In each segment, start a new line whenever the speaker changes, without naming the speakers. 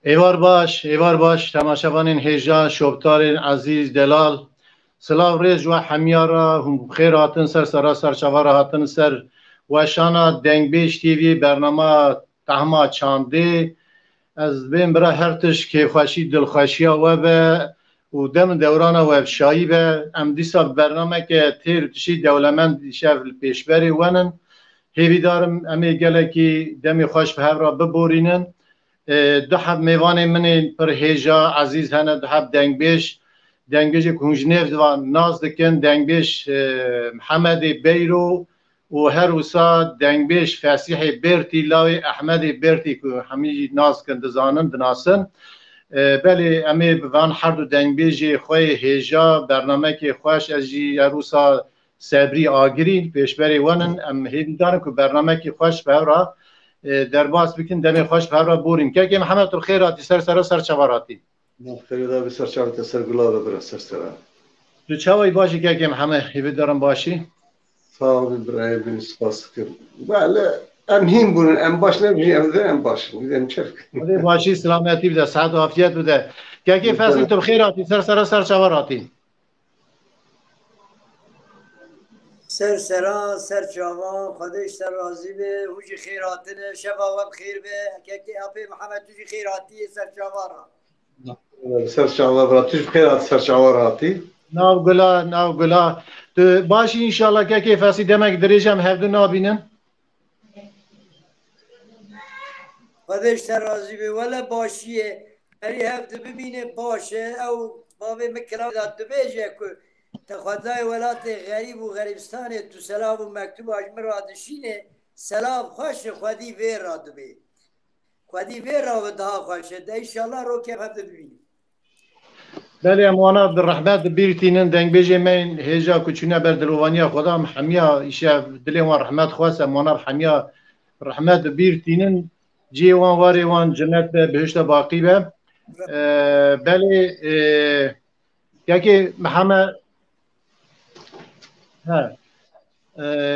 ایوار باش تماشاوانین هیجا شوبتارین عزیز دلال سلاو ریز و حمیارا هم خیر هاتن سر سراسر چوارا هاتن سر و شانا دنگ بیش تیوی برنامه تهما چانده از بین برای هر تش که خوشی دلخوشی و به و دم دوران و شایی به ام دیسا برنامه که تیر تشی دولمند شب پیشبری ونن هیوی دارم امی گله که دمی خوش به را ببورینن دو حب میوان من پر هیجا عزیز هنه دو حب دنگبیش کنجنیف و ناز دکن دنگبیش محمد بیرو و هر وسا دنگبیش فسیح برتی لاوی احمد برتی که همی ناز کن دزانن دناسن بله امی بوان هر دو دنگبیش خوی هیجا برنامه که خوش از جی روسا صبری آگری پیشبری ونن ام هیدی دارم که برنامه که خوش به را در باز بکن دمی خوش به را بوریم که محمد تو خیراتی سر چواراتی
خیلی بسر چواراتی سر گلاب برا سر
تو چوای باشی که محمد هیوی دارم باشی
صاحب برای بین سپاس کرد بله ام هیم بودن ام باش نمیشه ام باش ام چرک
باشی سلامتی بده صحت و عافیت بده که فصل تو خیراتی سر چواراتی
سر چاوان خودش سر راضی به هوش خیراتنه شبا و بخیر به که اپی محمد توی خیراتی سر چاوارا
سر چاوارا توی خیرات سر چاوراتی
ناو گلا تو باشی انشالله که فصل دمک دریجم هفته نابینن
خودش سر راضی به ولی باشیه هری هفته ببینه باشه او بابی مکرام داد بیجه که تخوضای ولات غریب و غریبستان تو سلام و مکتوب آجمه رادشینه سلام خوش خودی ویر راد بی خودی ویر را و daha خوشه ده انشالله رو که هفته ببینیم
بله اموانا بالرحمت بیرتینن دنگ بیجه من هیجا کچونه بر دلوانیا خدا حمیا ایشه دلی وان رحمت خواست اموانا حمیا رحمت بیرتینن جی وان واری وان جنت بهشت باقی به بله که محمد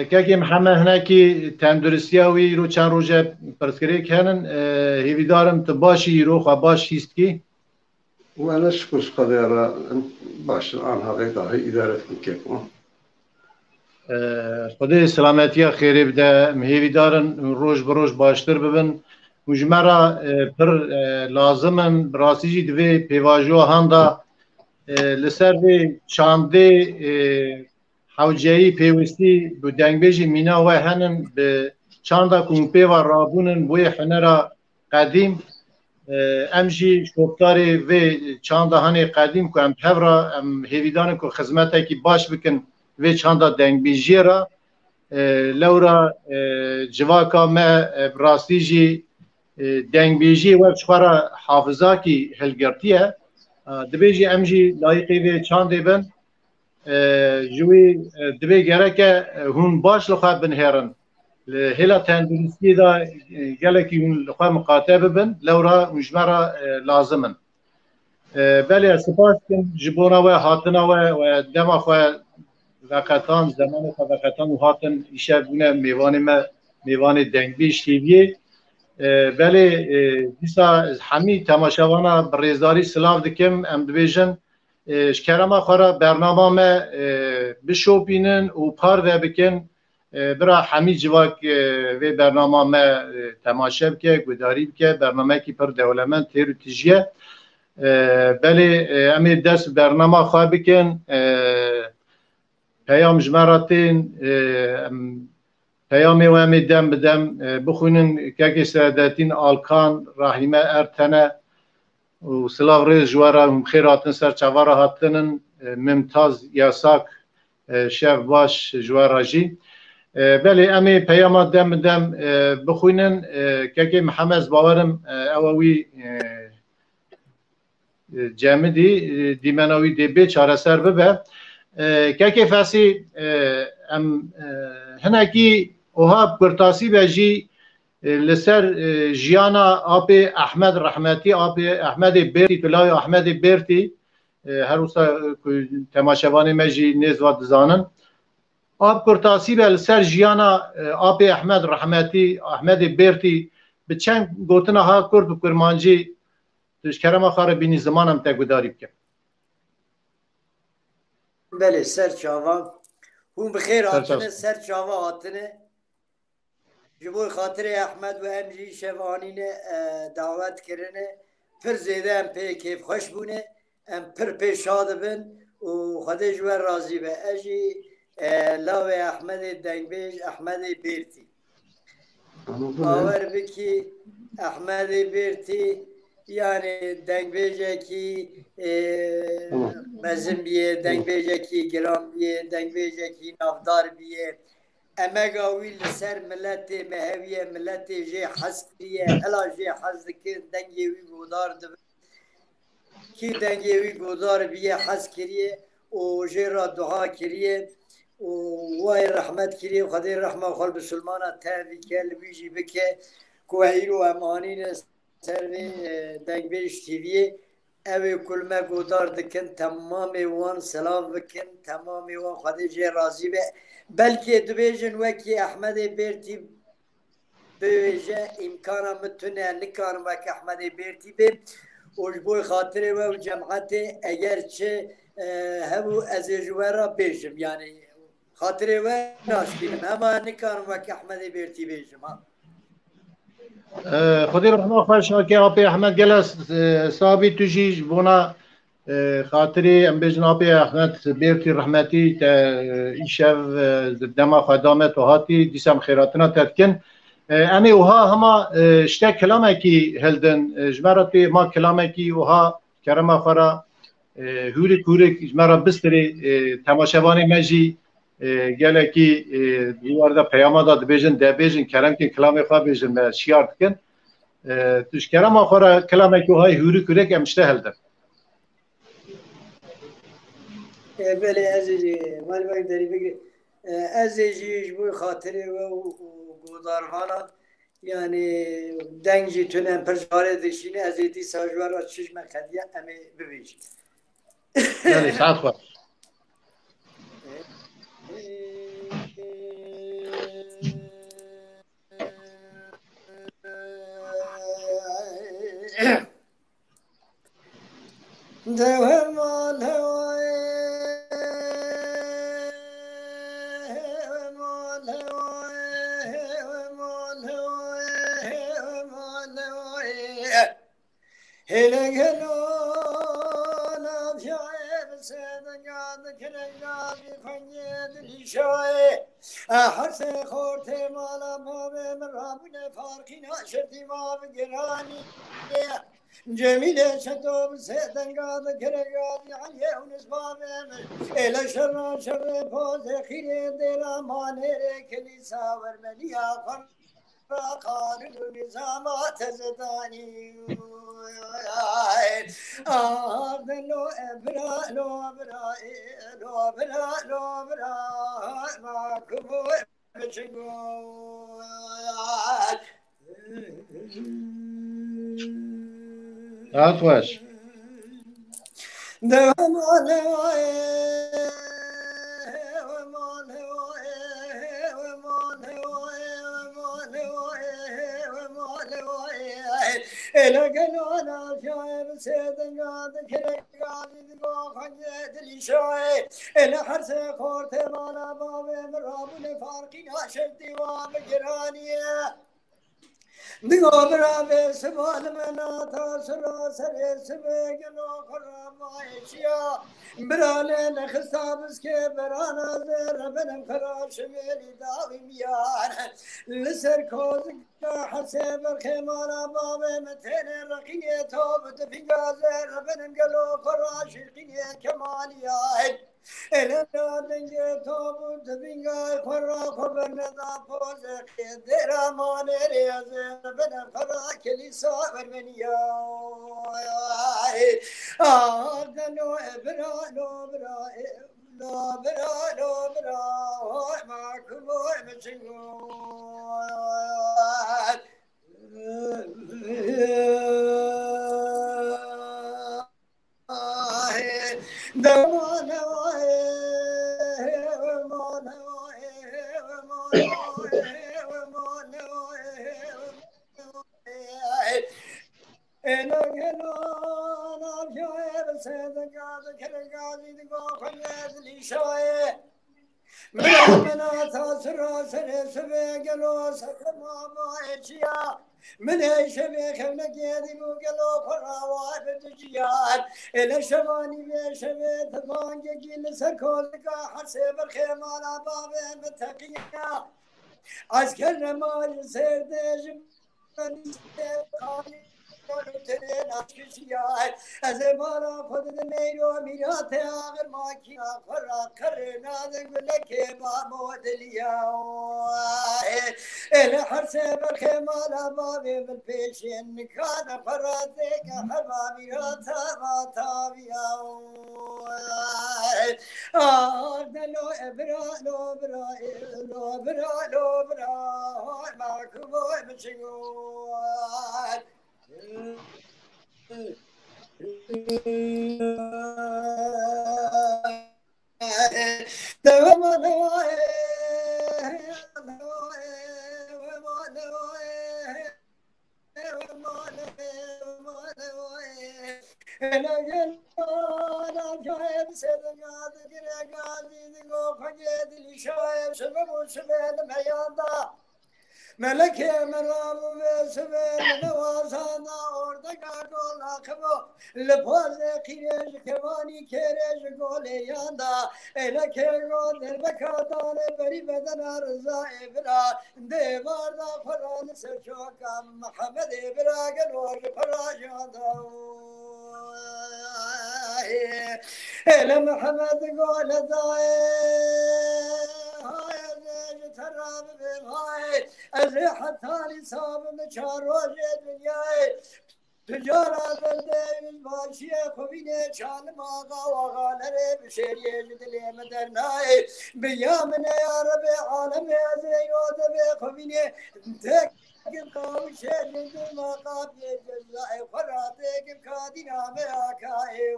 که محمد هنه که تندرستی وی رو چند روزه پرسکری کنن هیوی دارم تو باشی رو خواه باش هیست کی
و انا شکرش خدا باش آنها غیداهی ادارت میکنم
خدای سلامتی خیری بده هیوی دارن روز بروز باشتر ببن مجمرا پر لازمن براسیجی دوی پیواجو هنده لسر وی چانده حوجهی پیوستی بو دنگبیجی مینا و هنن به چانده کنپی و رابونن بوی حنرا قدیم امجی شوکتاری و چانده هنی قدیم که ام پورا ام هیویدان که خدمته که باش بکن و چانده دنگبیجی را لورا جواکا ما براستیجی دنگبیجی و چخورا حافظا کی هلگرتیه دبیجی امجی لایقی و چانده بن جوی دبی گره که هون باش لخواه بنهرن هلا تندرستی دا گله که هون لخواه مقاطع ببن لورا مجمرا لازمن بله سپاس کن جبونا و هاتنا و دما خواه وقتان زمان خواه وقتان و هاتن ایشه بونه میوان دنگبیش تیویه بله دیسا همی تماشاوانا بریزداری سلاو دکم ام دویژن شکرما خورا برنامه ما بشوپینن و پار و بکن برا همی جواک و برنامه ما تماشا بکه گداری بکه برنامه کی پر دولمن تیرو تیجیه بله امی دست برنامه خواه بکن پیام جمراتین پیامی و امی دم بدم بخونن که سعادتین آلکان راهیمه ارتنه و سلاو ریز جوارا خیراتن سر چوارا هاتنن ممتاز یاساک شف باش جوارا جی بله امی پیامات دم بخونن که محمد باورم اووی جمدی دیمناوی دی بی چاره سر ببه که فسی هنکی اوها برتاسی بجی لسر جیانا آب احمد رحمتی آب احمد برتی پلای احمد برتی هر روزا تماشاوان مجی نزواد زانن آب کرتاسی به لسر جیانا آب احمد رحمتی احمد برتی به چند گوتنا ها کرد کرمانجی تشکرم آخر بینی زمانم تگوداری بکن
بله سر چاوا هم بخیر
سر
هاتنه
چاوس
سر چاوا هاتنه جبوی خاطر احمد و امجی شوانین دعوت کرنه پر زیده ام پی کیف خوش بونه ام پر پی شاد بن و خدا جوار راضی به اجی لاو احمد دنگبیج احمد بیرتی باور بکی احمد بیرتی yani dengbece ki mezim biye, dengbece ki giram biye, dengbece ki navdar biye. Emega wî li ser milletê meheviye milletê jê hez kiriye hela jê hez dikin dengê wî godar dibin kî dengê wî godar biye hez kiriye û jê ra duha kiriye û wayê rehmet kiriye Xwedê rehma xwe bi Sulmana te bike li wî jî bike ku hîro em anîne ser vê dengbêj tîviyê ew ê kul me godar dikin temamê wan silav bikin temamê wan Xwedê jê razî be belki dibêjin wekî Ehmedê Bêrtî bêje îmkana min tune nikarim wek Ehmedê Bêrtî bê û ji bo xatirê we û cemaetê eger çi hebû ez ê ji we re bêjim yani xatirê we naşkînim hema nikarim wek Ehmedê Bêrtî bêjim ha
خدای رحمه خوش که آپی احمد گلس صحابی توجیج بونا خاطری ام بیجن آپی احمد بیرتی رحمتی تا ایشو دما خدامت و هاتی دیسم خیراتنا تدکن امی اوها هما شته کلامه کی هلدن جمراتی ما کلامه کی اوها کرما خورا هوری کوری جمرا بستری تماشاوانی مجی گله کی دیواردا پیاما داد بیجن ده بیجن کرم کی کلام خواه بیجن به شیار دکن توش کرم آخر کلام کی های هوری کوری که مشته هلدن
بله عزیزی مال وقت داری بگی عزیزیش بوی خاطره و گودارهانا yani dengi tünen perşare dişini ezeti sajvar ve çişme kadiye emi bibij.
Yani saat var.
Devam hele gelona şair sedengad kelegad fanyed lişay her se khorte mala mave merabne farkina şerti mav gerani Cemile şetom sedengad kelegad yani unis bavem ele şerra şerre poze khire dera manere kelisa vermeliya Kanun nizamat zedani Lo ebra lo ebra lo ebra lo ebra ma kubu beçingo
Saat var.
Devam Ele gelona şair sedengad kelegad digo khanyed lişay ele her se khorte mala bave merabune farqin haşet divan geraniye digo beraber seval mena tasra sere sebe gelo kharamayşya برانه نخستابس که برانه زر بنم خراش میلی داویم یار لسر کوز حسه برخمانا بابه متنه رقیه توب دفنگا زر بنم گلو خراش قیه کمالیای elena denge tobu dvinga khara khabar nada poze dera manere azer benem khara kelisa vermeniya no ebra no bra no bra no bra ma kubo mechingo Elo gelo navşaye beseden gadı kere gazi digo konyedli şaye Mena tasra sere sebe gelo sakama maçya Mene şebe khevne gedi bu gelo farawa bedciyan ele şevani ve şebe tabange gil serkolga hase ber khemana babe metaqiya asker nemaz serdejim ben iste kali از مارا خود میرو میرات آخر ماکیا خورا کرنا دنگل که با مودلیا ال هر سبر خمالا بابی بل پیشین کان فراده که هوا میرات ما تابیا دلو ابرا لو برا لو برا لو برا ما کوو مچگو Melek merabu ve sever nevazana orada gagol akbo lepoze kirej kevani kerej gole yanda ele kego derbekadan beri beden arza ebra devarda faran serçokam Muhammed ebra gelor farajanda ele Muhammed gole dae تراب بهای از حتاری صاحب چاروج دنیای تجارت دل باشی خوبینه چال ماغا و غالره بشریه دل مدرنای بیامن یا رب عالم ازیاد به خوبینه تکم کاوشه دل مقاب جزای فراته کم کادی نام آکای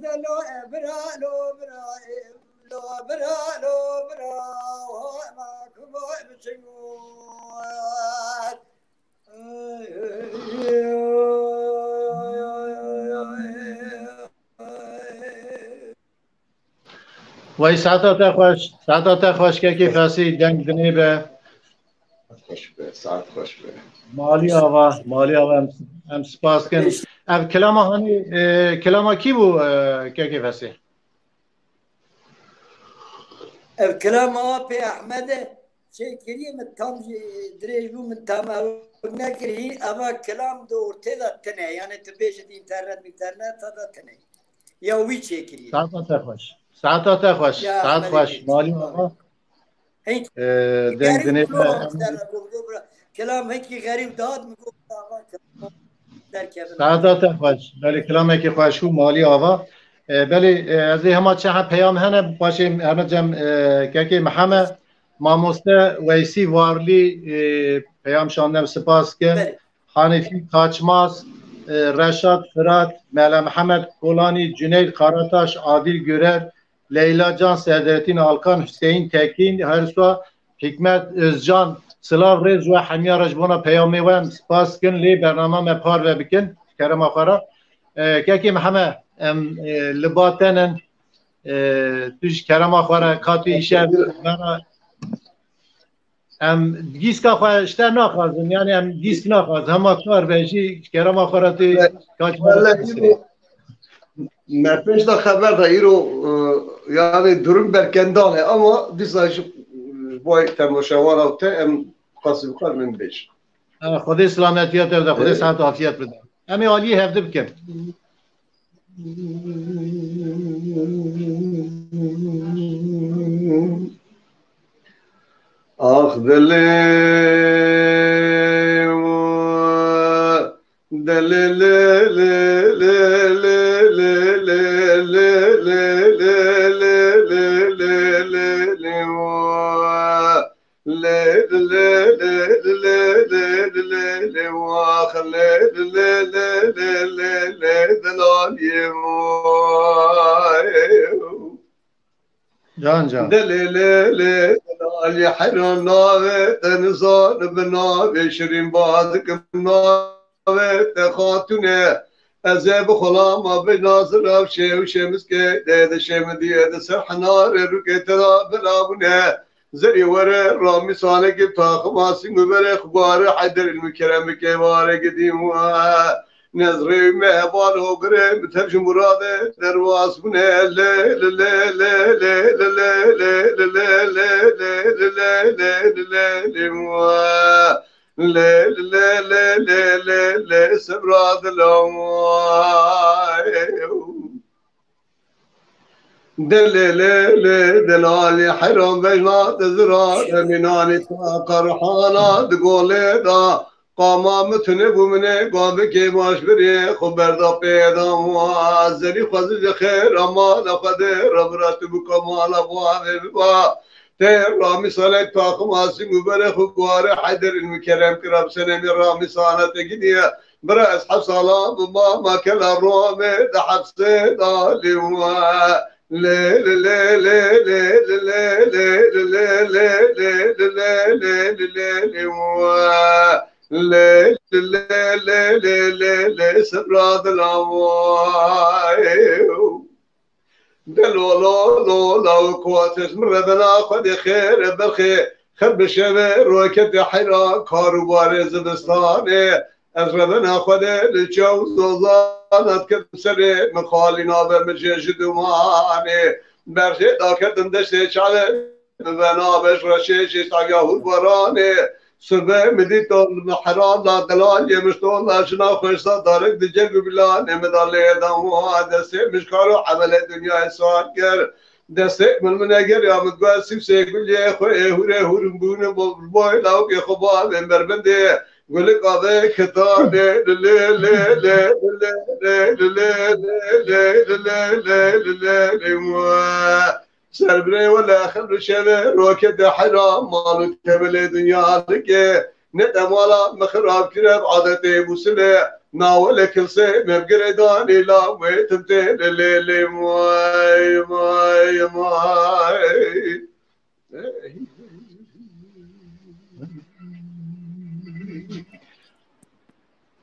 دلو ابرالو برای لو برا ما كبو بچنوات
وای ساعت خوش که فاسی دنگ دنیبه
خوش به ساعت خوش به
مالی آوا هم سپاس کن اب کلاما کی بو که فاسی
الكلام أبي أحمد شيء كريم التام دريجو من تام نكري أما كلام دور تدا تنه يعني تبيش الإنترنت هذا تنه يا وي شيء كريم
ساعت خوش مالی آقا دنگ دنیب
كلام هيك غريب داد مقول
ساعت خوش بله کلام هيك خوش هو مالی آقا بله از همه چه پیام هنه باشیم همه جم که محمد ماموسته ویسی وارلی پیام شاندم سپاس کن حنیفی کاچماز رشاد فرات ملا محمد کولانی جنید قاراتاش عادل گورر لیلا جان سعدالدین آلکان حسین تکین هر سوا حکمت ازجان سلاو ریز و حمیا رجبونا پیامی وام سپاس کن لی برنامه مپار و بکن کرم آخرا که محمد لباتنن توش کرم آخواره کاتو ایشه گیسکا خواه اشتر نخوازم یعنی گیسک نخواز همه کار بهشی کرم آخواره توی
مرپنج دا خبر دا ایرو yani durum berkendane ama disajı boy temaşavara te em qasib qar min beş.
Xudi selametiyat evde, xudi sıhhat afiyet bide. Emi aliye hevde bikin.
Ah dilim
Can
علی حیران ناوه تنزان بناوه شرین بادکم ناوه خاتونه از بخلا ما به ناظر او شیو شمس که ده شم دیه ده سر حنار رو که ترا بلابونه زری وره رامی سانه که تاخ ماسین بره خباره حدر المکرم که واره قدیم و نظری مهبان و گره مترجم مراده درواز بونه لی لی لی لی لی لی لی لی لی لی سبراد الأموال دلالي حرم بجنا تزرع مناني قرحانا دقولي دا قاما متنبو مني قابك باش بري خبر دا پیدا معزري خزج خير اما لقدر ربرت بكمال ابواب ببا تير رامي صليت فاقم آسي مبرخ وقوار حيدر المكرم كرب سنة من رامي صانة تقنية برا اسحب صلاة بما ما كلا الرومي دحب سيدا لوا لا لا لا لا لا لا لا لا لا لا لا سبراد الأموال دلو لو لو لو كواتش من ربنا خد خير بالخير خب شبه روكت حرا كاروبار زبستانه از ربنا خد لجو زوزانت كد سر مخالينا بمجيش دومانه برشي داكتن دشت شعله بنا بش رشيش تاقياهود برانه سبه مديت المحران لا دلال يمشتون لا شنا خوشتا دارك دجل بلا نمدال ليدام دسته مشكارو عمل دنيا سوال كر دسته من اگر يا متقاسم سيقول يا خو هوري هورمبون بوي لاو كي خبا من بربنده قولك هذا كتاب لا لا لا لا لا لا لا سربري ولا خبر شبه روكد حرام مالو تبل دنيا لك ندم ولا مخراب كرب عادتي بوسله ناول كل شيء مبقرداني لا ويتمتين الليل ماي ماي ماي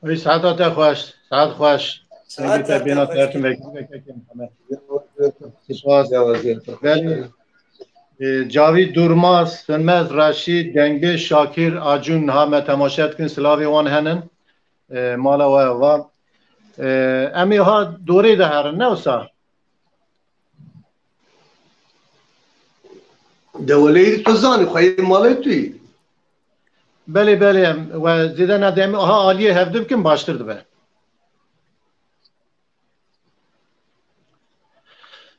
وی ساعت خوش ساعت خوش ساعت بینا ترتم بکن جاوید دورماز فنمز رشید دنگه شاکر آجون همه تماشات کن سلاوی وان هنن مالا و امی ها دوره ده هرن نه وسا
دوله تزانی خواهی مالا توی
بله بله و زیده ندیم ها عالیه هفته بکن باشتر دبه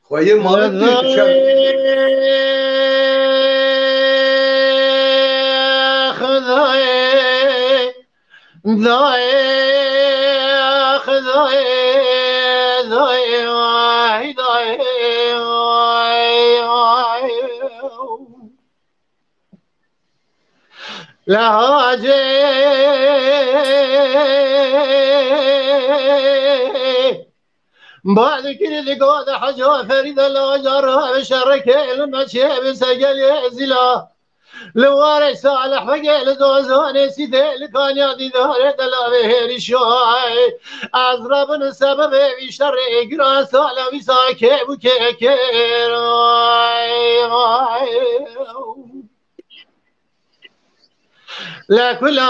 خواهی مالا توی
خدای دای خدای دای وای دای لهاجه بعد كده لقود حجا فريد الأجر شرك المشي بسجل يزلا لواري صالح فقيل دوزاني سيدي لكان يادي داري دلاوي هيري شوي أزرب السبب في شر إقرا صالح ويساكي وكيكير لا كل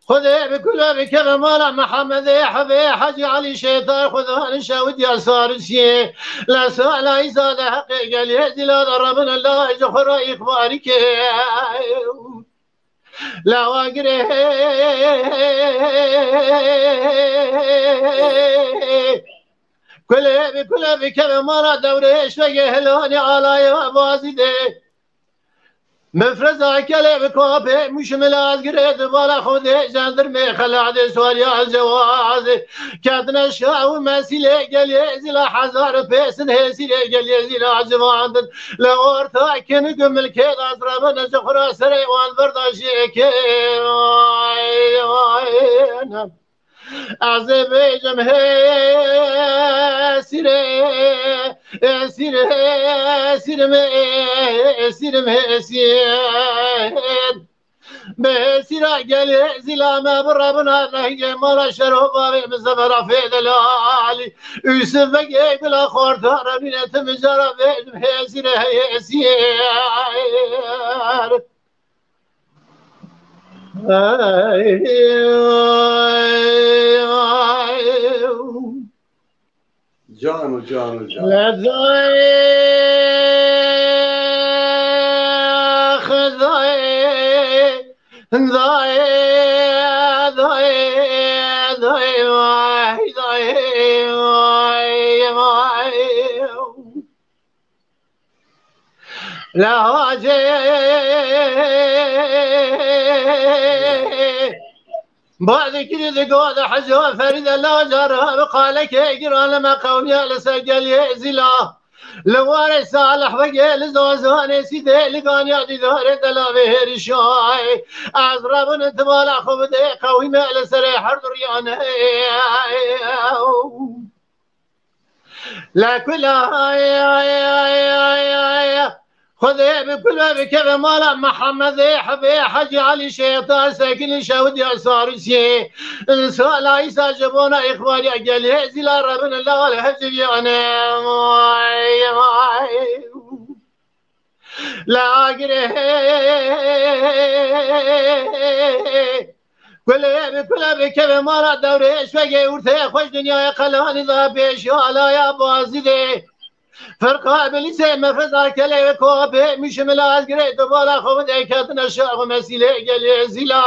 خذي بكل بكم مالا محمد حبي حجي علي شيطان خذها نشاود يا صار شيء لا سؤال إذا حقيقة ليزي لا ضربنا الله جخرا إخبارك لا واقري كل بكم مالا دوري شوية هلوني على يا بازيدي مفرزا كلام كوبي مش ملاذ قريت بالا خذي جندرمي خلعد سوريا الجواز كاتنا شاو مسيلة قال زلا حزار بيسن هسيلة قال زلا جواند لورتا كن قمل كيد أزربنا زخرا سري وان بردا شيكي از بیجم سیرم به سیرا گل زلامه بربنا نهی مالا شروبا مزبرا فیدلالی یوسف بگی بلا خوردار بینت مجارا بیجم سیر
جانو جانو جانو
بعد كده قاد حجوا فريد الله جرها بقالك يقرا لما قومي لسجل يزلا لواري صالح بقى لزوزان سيدي لقان يادي دار دلا بهر شاي از ربن تبالا خب دي قوي ما لسري حرد ريان لا كل خذي بكل بكيف مالا محمد حبي حجي علي شيطان ساكن شاودي صارسي سؤال عيسى جبونا اخواني قال هزي لا ربنا الله الحجب انا لا اقري كل بكيف مالا دوري ايش بقي ورثي خوش دنيا قلاني ذا بيش يا بازدي فرقا بلیسه مفرد کلی کوبه میشه ملاز گره دوباره خوب دیکتن شاق مسیله گلی زیلا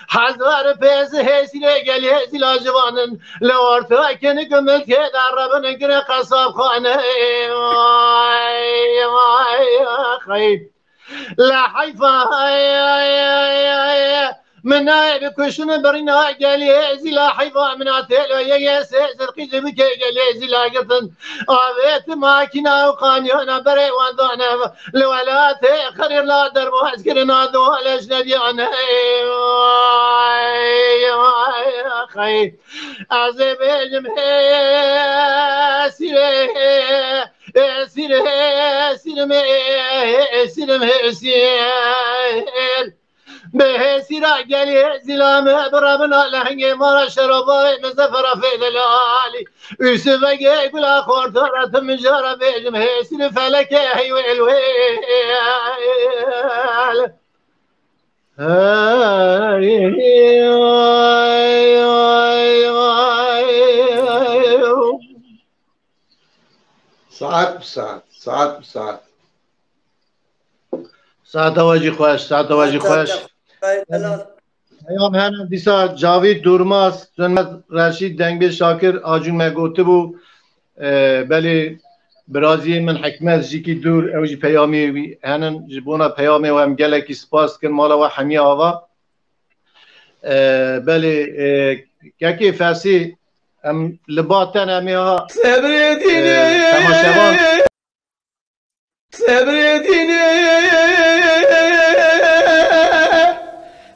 حضار پیز هسیله گلی زیلا جوانن لورتا کنی کمل که در ربن گره قصاب خانه خیب لا حیفا من نائب كشن برنا قالي زلا حيفا من اتلو يا سرقي زبك قالي زلا قطن اويت ماكينه وقانيونا بري وانضانا لولات خرير لا درب واسكرنا دول اجنبي انا خي عزب الجمهور سير به سيرا قالي زلامه بربنا لهنجي مارا شرباي مزفر في دلالي يوسف قاي بلا خورترة من جارة بيجم هيسين فلك هي والويل
ساعت بساعت ساعت بساعت
ساعت واجی خوش ساعت واجی خوش ایام هنم دیسا جاوید دورماس جنمت رشید دنگبی شاکر آجون مگوته بو بلی برازی من حکمت جیکی دور اوجی پیامی هنن جبونا پیامی و هم گلکی سپاس کن مالا و حمی آوا بلی که فارسی هم لباتن همی ها تماشاوان
سبرديني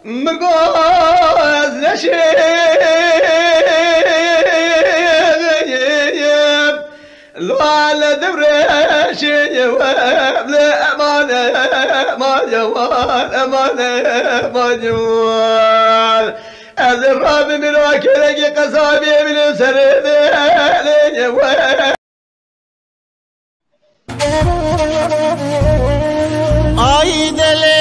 مقاز نشيب لو على دبرش جواب لا أمانة ما جوال أمانة ما جوال الراب من وكلك قصابي من سرد جوال
ay dele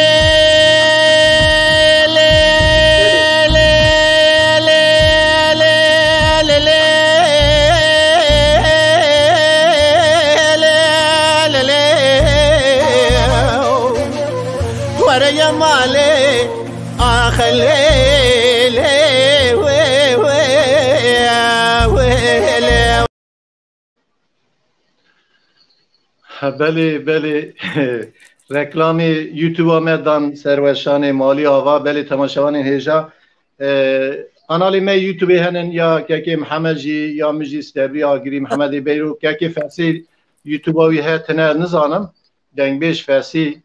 ورا مالي اخلي بله بله رکلامی یوتیوب آمدن سروشان مالی آوا بله تماشاوان هیجا آنالی می یوتیوبی هنن یا که محمد جی یا مجی استبری آگری محمد بیرو که فارسی یوتیوبی هتنه نزانم دنگ بیش فارسی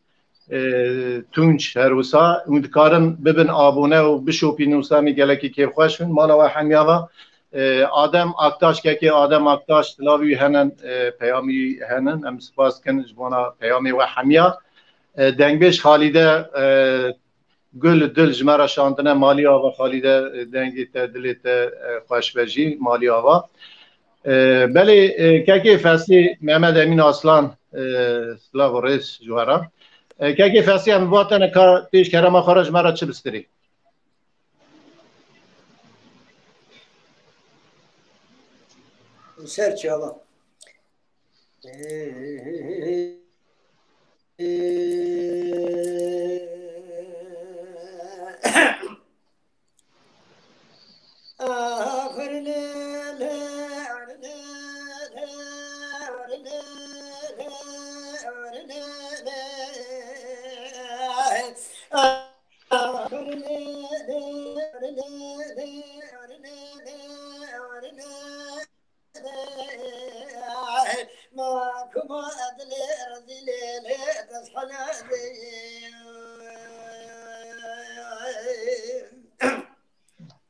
تونج هروسا امیدکارم ببین آبونه و بشوپی نوسامی گلکی که خوشن مالا و حمیاوا آدم اکتاش که آدم اکتاش تلاوی هنن پیامی هنن ام سپاس کن جوانا پیامی و حمیا دنگبش خالیده گل دل جمرا شاندنه مالی آوا خالیده دنگی دلیت خوشبجی مالی آوا بله که فصلی محمد امین اصلان سلاو رئیس جوهرا که فصلی هم واتن کار پیش کرم خارج مرا چه بستری
سرچ آقا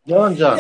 جان جان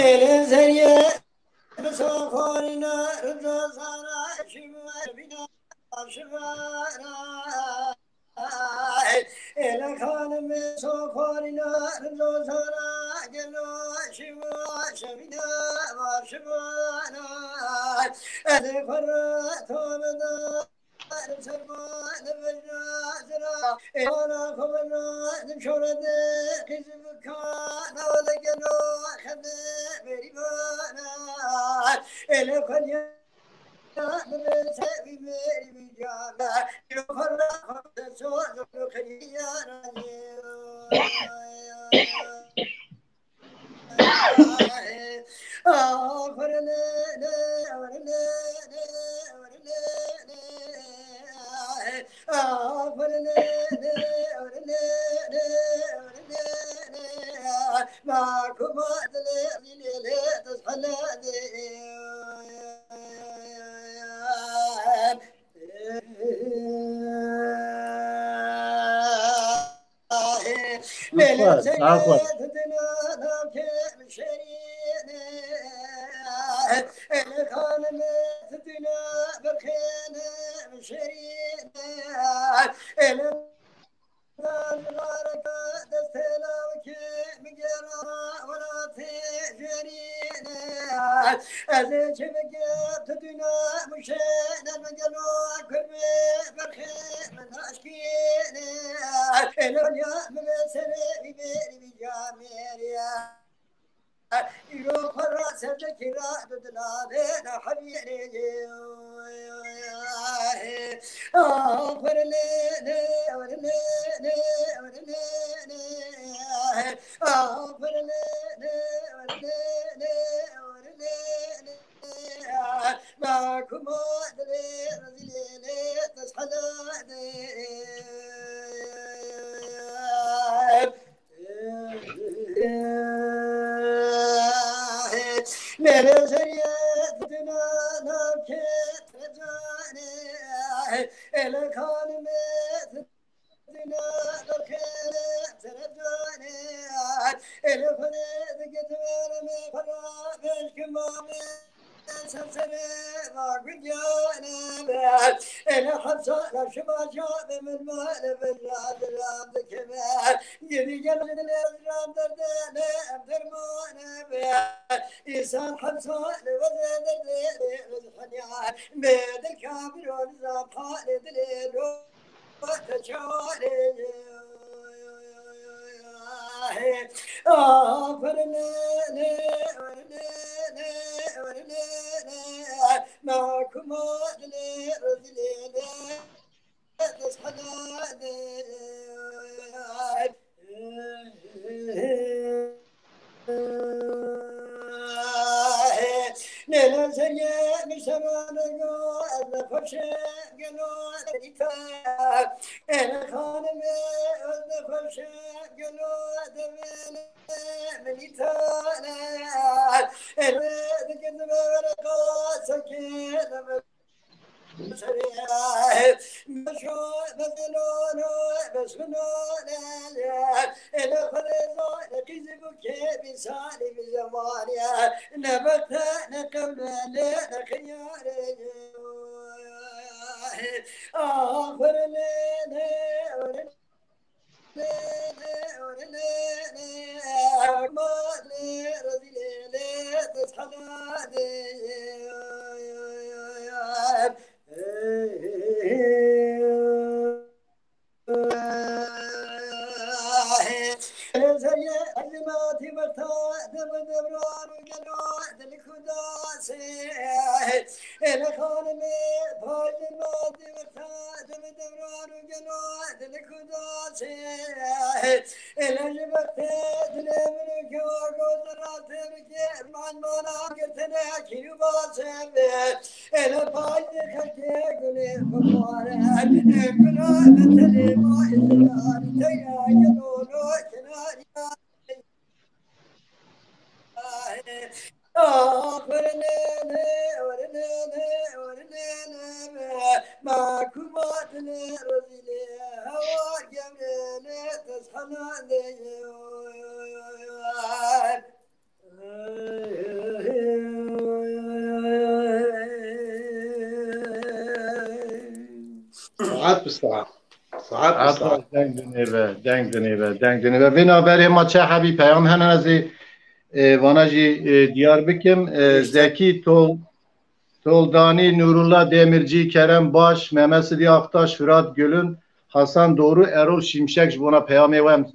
زي الماتي مرتا دم دبران وقلو دلكودا سيد إلى خانمي باج الماتي مرتا دم دبران وقلو دلكودا سيد إلى جبرتي دلمن كواغو زراتي بكير من مونا قرتنا كيلو باسم إلى باج خلتي قولي بقوارا قلو مثلي ما إزدار تيا يدولو كناري ما كباتنا رزيلي هوا جمرنا تصحنا
ساعات بالساعة ساعات بالساعة
دنگ دنیبه وینا بری ما چه حبی پیام هنن از وانا جی دیار بکم زکی Toldani, Nurullah Demirci, Kerem Baş, Mehmet Sidi Aktaş, Fırat Gülün, Hasan Doğru, Erol Şimşek buna peyam evan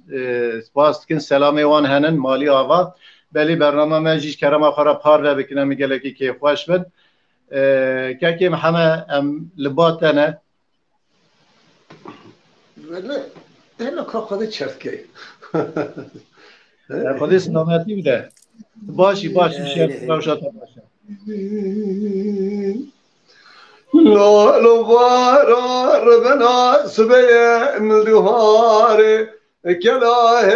spaskin selam evan henin mali ava. Beli bernama meclis Kerem Akara par ve bekine geleki ki hoş bin. Keki Muhammed libatene.
Hele kakada çertkeyi.
Kadi sınavati bir de. Başı bir şey kavşata başa.
لو بارا ربنا سبيا من دهاري كلاه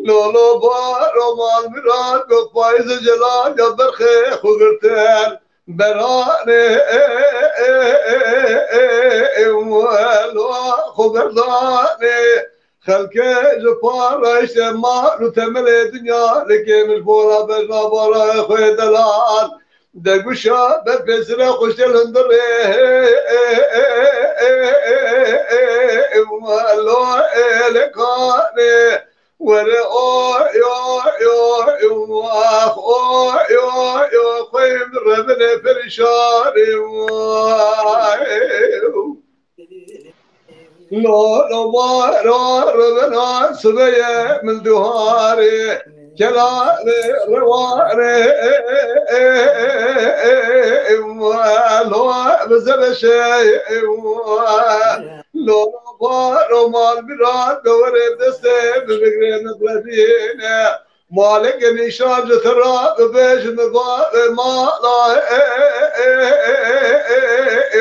لو بارا مال مراد بفايز جلال جبر خيخ وقرتال براني خبرداني خلقه جفار اجتماع نتمل دنيا لكي مش بورا بجنا بورا خوي دلال دقوشا بفسره خوش الهندر والله الكاني ورا يو خوي من ربنا فرشاني لو ما ربنا سبيا من دهاري كلامي رواري لو بزل شيء لو بارو مال براد دوري دستي بفكرين بلدينا مالك نشان جثرا بيش نضاء مالا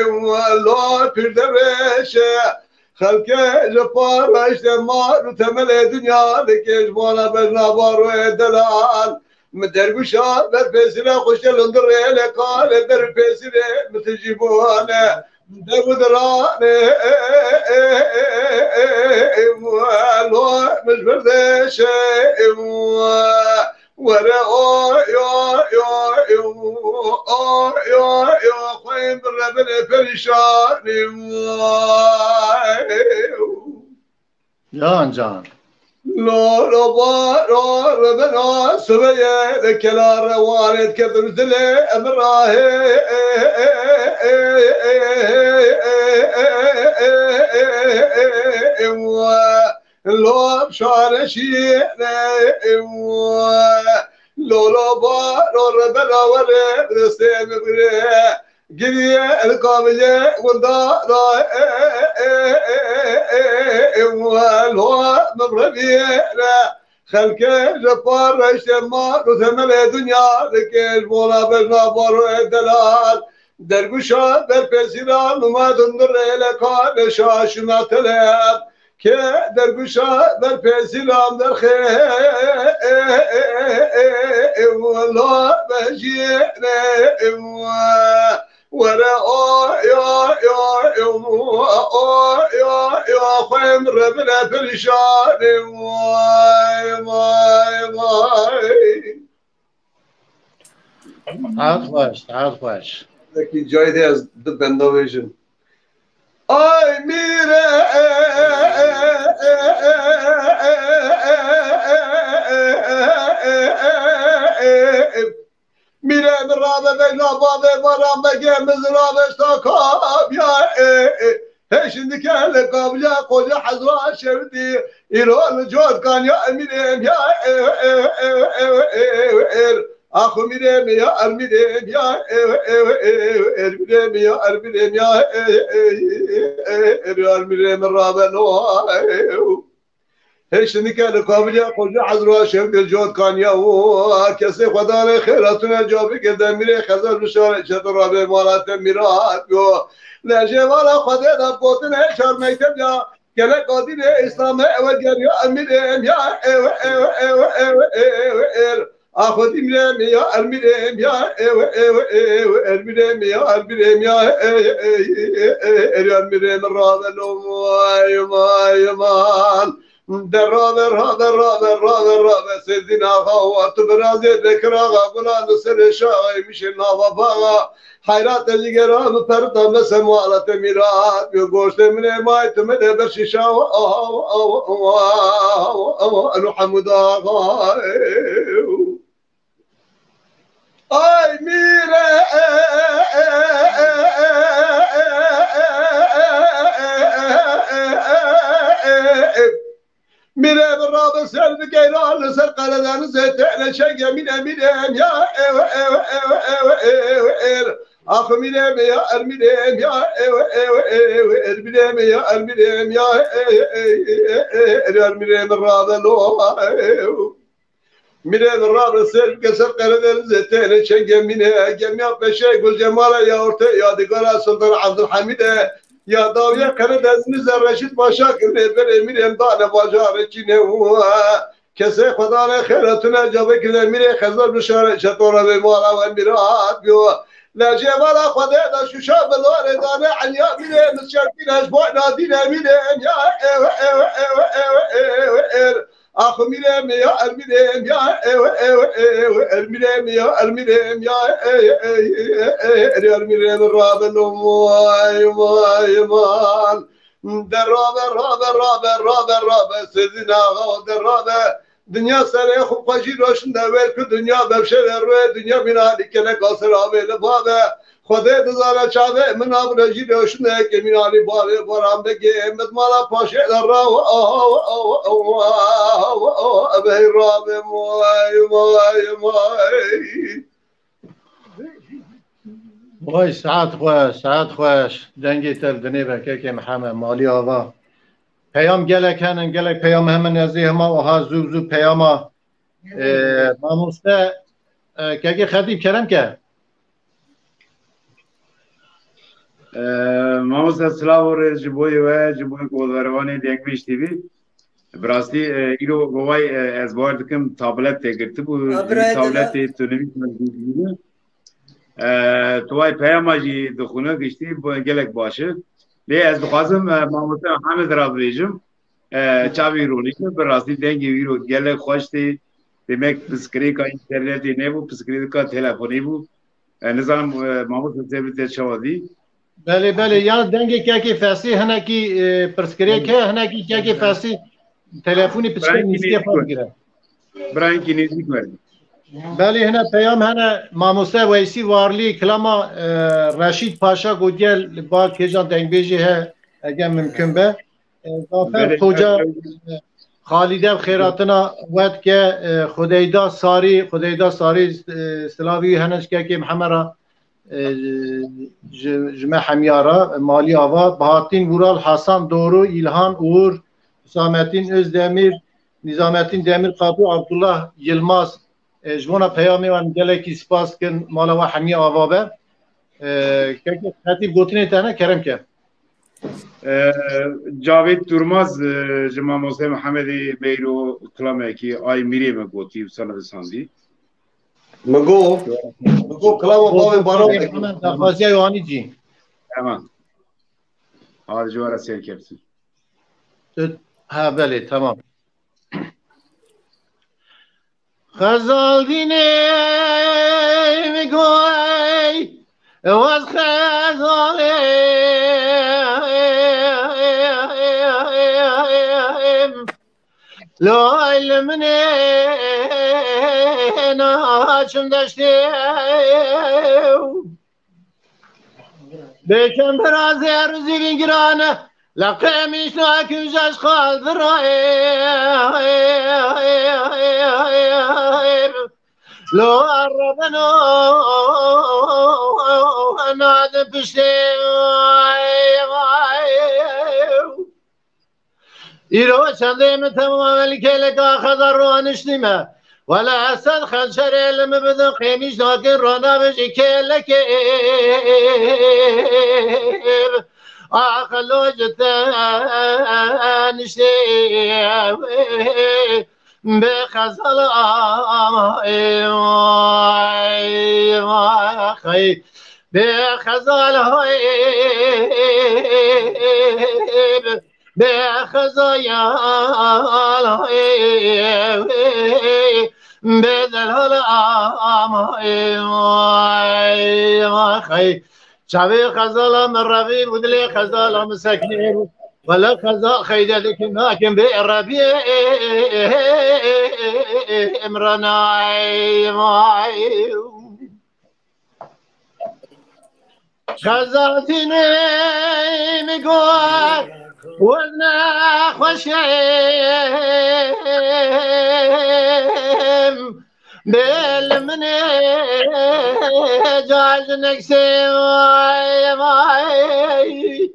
والله بردرشه خلقه جفار اجتماع نتمل دنيا لكيش بونا بجنا بارو دلال مدربشا برفسنا خوش الهندر لكال برفسنا متجيبونا دبدراني والله مش بردش ورا يا خوين بالربن فرشاني
Can.
لو ربنا سبيا ذكلا روارد كذب زلي امراه لو بشار شيء لو ربنا ورد رسين بريه قريه القابلة والدارة والهواء مبربينا خلقه جفار اجتماع وثمل دنيا لكيش بولا بجنا بارو الدلال درقشا برپسیران وما دندر لکان شاشنا تلاب که درقشا برپسیران در خیه والله بجينا ورا يا خيم ربنا فرشان
عاطفش
لكن جاي ده بندويشن ay mire میره رابه بگلا بابه بارم بگه مزرابش تا کام یا هشند که لقابل قوجه حضرا شردی ایران جود کان یا امیرم یا آخو میرم یا ارمیرم یا ارمیرم یا ارمیرم یا ارمیرم رابه نو هشتنی که لقابل قوجه حضرا شردی جود کان یا کسی خدا خیراتون جابی که دمیره خزر بشاره چطور رابه مالات میرات لجوال خدا دا بوتن شر مکتب یا گله قادر اسلام اول گریا امیرم یا آخودی میرم یا امیرم یا امیرم یا امیرم یا امیرم رابلو مایمان در رابر سردین آقا و تو برازی بکر آقا بلند سر شاقی میشه نابا باقا حیرات جگرام پرتا مثل موالت میرات بیو گوشت من مای تو مده برشیشا انو حمود آقا آی میره میره براب سر بگیران سر قردان زیتن شگه میرم یا آخ میرم یا ارمیرم یا ارمیرم یا ارمیرم یا ارمیرم رابلو میره راب سر کسر قردان زیتن شگه میرم یا بشه گل جمال یا ارته یادگار سلطان عبدالحمید یا داویه کرد از نظر رشید باشا کرده بره میرم دانه باجاره چینه و کسی خدا را خیرتون جابه کرده میره خزر بشاره چطوره به مالا و میرات بیو لجه والا خدا دا شوشا بلوار دانه علیا میره مسشرکین اشباع نادینه میرم یا آخو میرم یا ارمیرم یا ارمیرم یا ارمیرم یا ارمیرم رابلو مایمان در رابر سزین آقا در رابر دنیا سره خوب خوشی روشن دور که دنیا بفشه در روی دنیا مینالی که نکاسر آبه لبابه خدا دزاره چاوه من آب رجی روشنه که مینالی باره بارم بگه امت مالا پاشه در را به راب
وای ساعت خوش دنگی تل دنی بکه که محمد مالی آوا پیام گلک هنن گلک پیام همه نزدیه ما و ها زو پیام ماموسته که خطیب کرم که
ماموسته سلام و جبوی و جبوی گلوروانی دنگویش تیوی براستی ایرو گوای از باردکم تابلت تگرتی بود تابلت تونوی کنید توای پیام جی دخونه گشتی گلک باشه لی از بخوازم ماموسته حمد را بیجم چاوی رونی که براستی دنگی ویرو گلک خوشتی demek پسکری کا اینترنتی نبود پسکری کا تلفنی بود نظام ماموسته تبلیت شوادی
بله یا دنگی که فارسی هنه کی پسکری که هنه کی که فارسی تلفنی پسکری نیستی فرق گیره
برای کی نیستی کنه
بله هنه پیام هنه ماموسته ویسی وارلی کلاما رشید پاشا گودیل با کجان دنگ بیجی ها اگر ممکن به ظافر خوجا خالده خیراتنا وقت که خدایدا ساری سلاوی هنش که محمد را جمع حمیارا مالی آوا بهاتین ورال حسن دورو ایلهان اور حسامتین ازدمیر نظامتین دمیر قابو عبدالله یلماز جوانا پیامی و گلکی سپاس کن مالا و حمی آوا به که خطیب گوتنی تنه کرم که
جاوید تورماز جمع موسیقی محمدی بیرو کلامه که آی میری مگوتی و سال بساندی
مگو کلام باوی بارا
دخوازی ایوانی جی
تمام آر جوارا سیر کرسی
ها بله تمام خزال دینه میگوی واز خزاله لا علمني ناچم دشتی بکن برازی روزی گرانه لقيميش لكن جاش خالد الرهيب لو قربنا نادم بشتي إيرو شندي من تمام الكيلك أخذ روانشتيمه ولا أسد خنشر لما بدن قيميش لكن رونا بجي كيلك أخلو جتان شيء بخزل خي بخزل بخزايا بدل هلا خي شعبي خزالة من ربيب ودلي خزالة من سكنين ولا خزال خيدة لك ناكن بالربيع امرناي معي خزاتيني مقوار وانا خشيم بالمني جاج نكسي ماي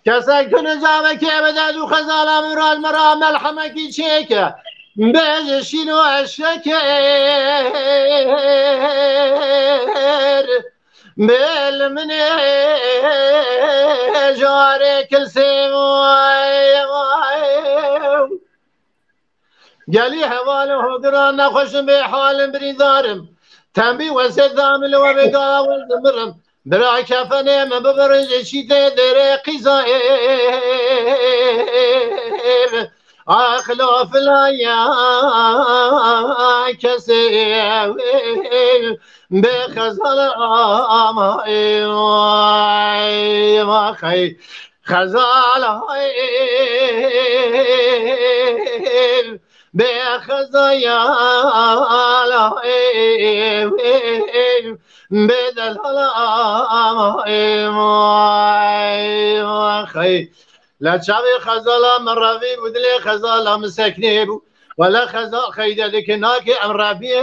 كسك نجابك بدد وخزالة مرال مرا ملحمك شيكة بيج شنو الشكر بالمني جاري كل سيماي قالي حواله قران نخش بحال بريدارم تنبي وسد ذامل وبقا والزمرم برا كفني ما ببرج شي تدري قزاير اخلاف لا يا كسير بخزل ما خي خزال بخزايا بدل خي لا تشابي خزالة من ربي ودلي خزالة من سكني ولا خزال خيدة لك ناكي أم ربي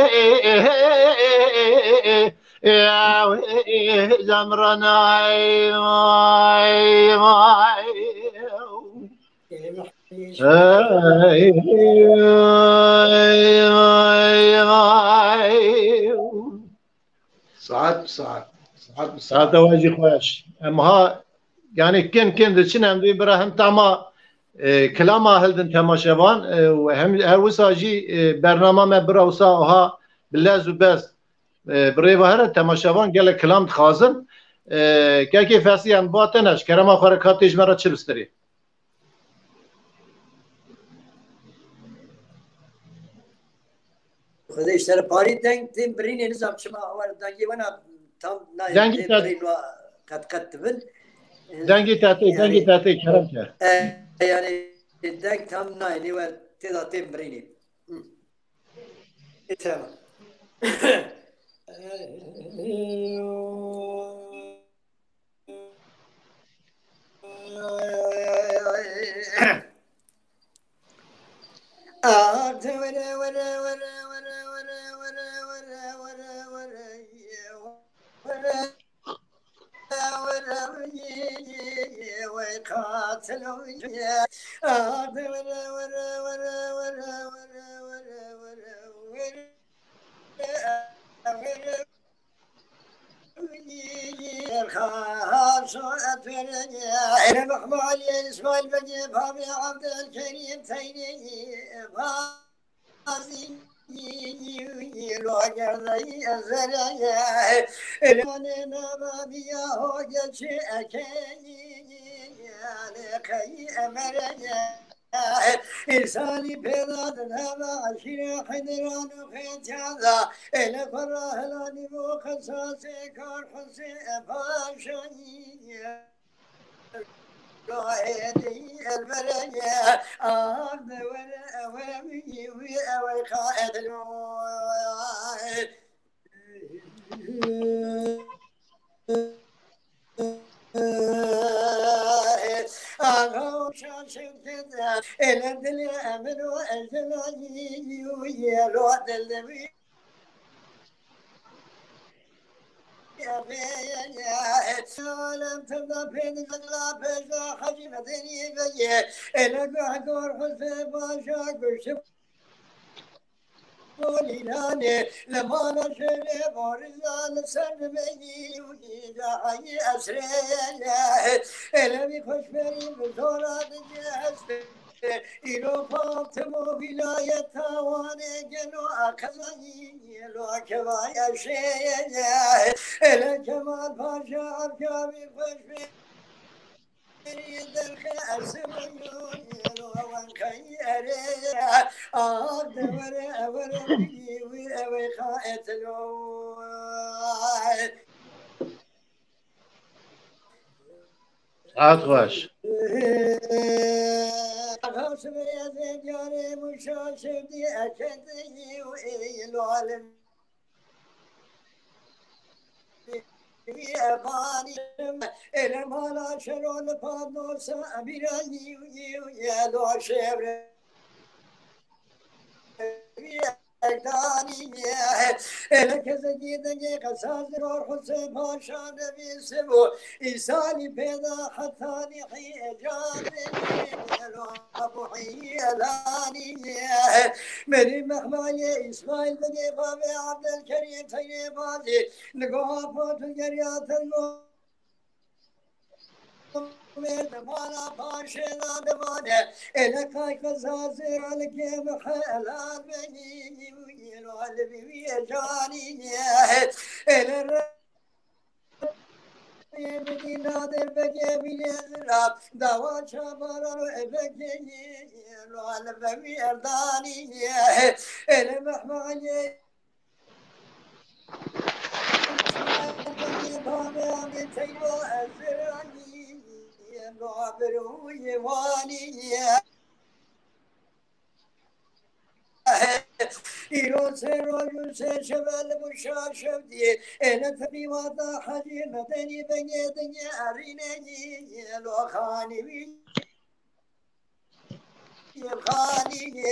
زمرنا ساعات واجي خوش امها يعني كن دچنم دوی برهم تما کلاما هلدن تماشاوان و هم هر وساجي برنامه ما براوسا ها بلاز و بس برای هر تماشاوان گله کلام خازن که فاسی ان باتنش کرما خرکاتش مرا چه بستری
خودش سر پاری دنگ تیم برین نظام شما اول دنگی ونا tam
دنگی
قد بن
دنگی تاتی کرم کرد
yani دنگ tam نایلی و تدا تیم برینی tamam أنا محمود إسماعيل بني بابي عبد الكريم تيني بازي لوجر ذي الزريا لمن بابي هوجة أكيد لكي أمرجا إنساني بلاد هذا عشير حدران وخيتاذا إلى فراهلاني وخصاصي كار حسي أفاشاني البرية عبد وأوامي وقائد إلى الدنيا أمن وأجلاني ويا الوعد الذي لم تبدا بين الغلا بجا حجم دنيا بيه إلى قهقور حسن باشا قشب وليلاني لما نشر بارزان سلمي ويجا حي أسريا إلى بخش بري بزورات جهز إلو فاطمة ولاية تاواني جنو أخزاني لو كوايا شيئا إلى كمال باشا أبجابي فشبي يدرخ أسميون لو وانكي أريا أدور بيجي ويأوي خائتلو
عطوش
غاصب يا زجاري مشاشر دي أكدي وإيلو علم ياباني إلى مالا شرون بانوسا أميراني ويا لو شبر إلى كذا جيدني قصاص روح حسين باشا نبي سبو إيساني بيضا حتى نحي جاني أبو حيلاني مري مخماية إسماعيل بني بابي عبد الكريم تيني بازي لقوها فوت الجريات المو مانا باشنا دمانه إلى كاي قزازر الكيم حلال بني ويلو البي جاني إلى بدي نادر بجي بيزراب دوا شبارو بجي لو البي أرداني إلى محماية بابي عمي تيلو أزراني نعبروا يواني إيرو سيرو سيشبال مشاشب دي أنا تبي واضح حجي مدني بني دنيا أريني لو خاني يبخاني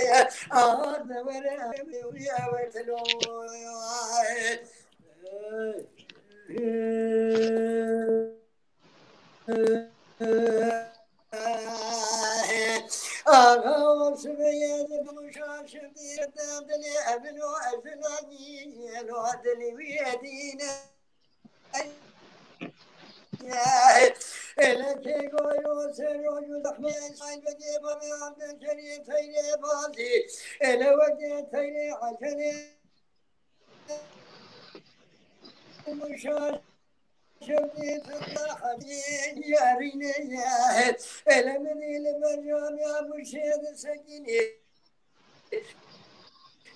أرد ورمي ويأوتلو أغاوش بيد بمشاشر دي دادلي أبنو أزلاني لو أدلي ويدينا إلى كيكو يوسر ويزحمي إسعيد بجيبا بعبد الكريم تيني بازي إلى وجه تيني عشاني مشاشر شبدي تطلعني يا ريني يا المني المريم يا مرشد سكيني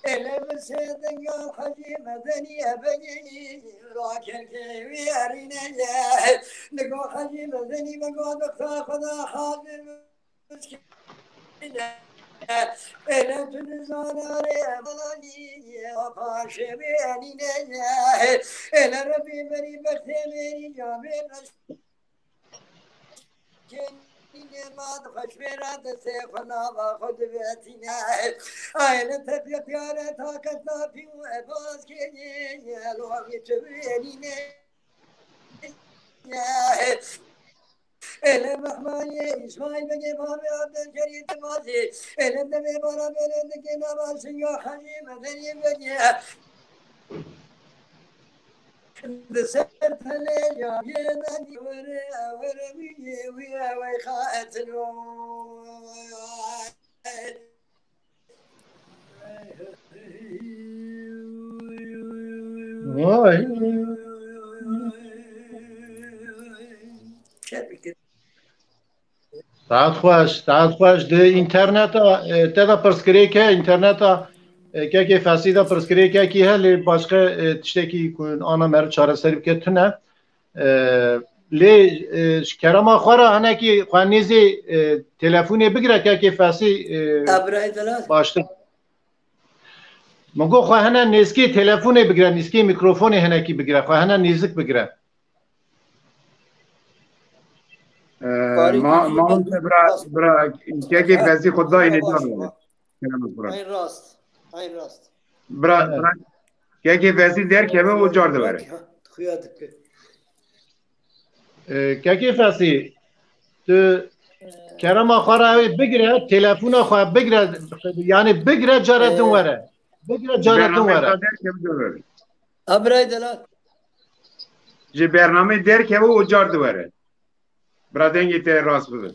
المسيد يا حجي مدني أبني راكن كيوي يا ريني يا نقو حجي مدني مقود خدا حاضر مسكين إلى تنزانار أماني وفاشي بياني إلى ربي مري بختميني جابين ما تخش بيرات سيخنا باخد بيتنا أين تبيت يا رتاكتنا في وأباس كيني الوغي تبيني إلى محماني إسماعيل بني بابي عبد الكريم تمازي إلى النبي برا بلد كنا باسي يا حجيم ذني بني دسرت لي يا يدني ورمي ويا ويخاتلو
تعال خوش ده اینترنتا تدا پرسکری که اینترنتا که فاسیدا پرسکری که کی هلی başka tişteki kun ana mer çare serip ketine لی کرما خورا هنکی خوانیزی تلفونی بگیره که فاسی باشتر مگو خواه هنه نزکی تلفونی بگیره نزکی میکروفونی هنکی بگیره خواه هنه نزک بگیره
ما برا که فاسی خود دایی نداره
این راست این راست
برا که فاسی در که به جارده بره
که فاسی تو کرما خورا بگیره تلفون خواه بگیره یعنی بگیره جارتون وره بگیره جارتون وره
ابرای دلات
جی برنامه در که به جارده بره برا دنگی ته راست بده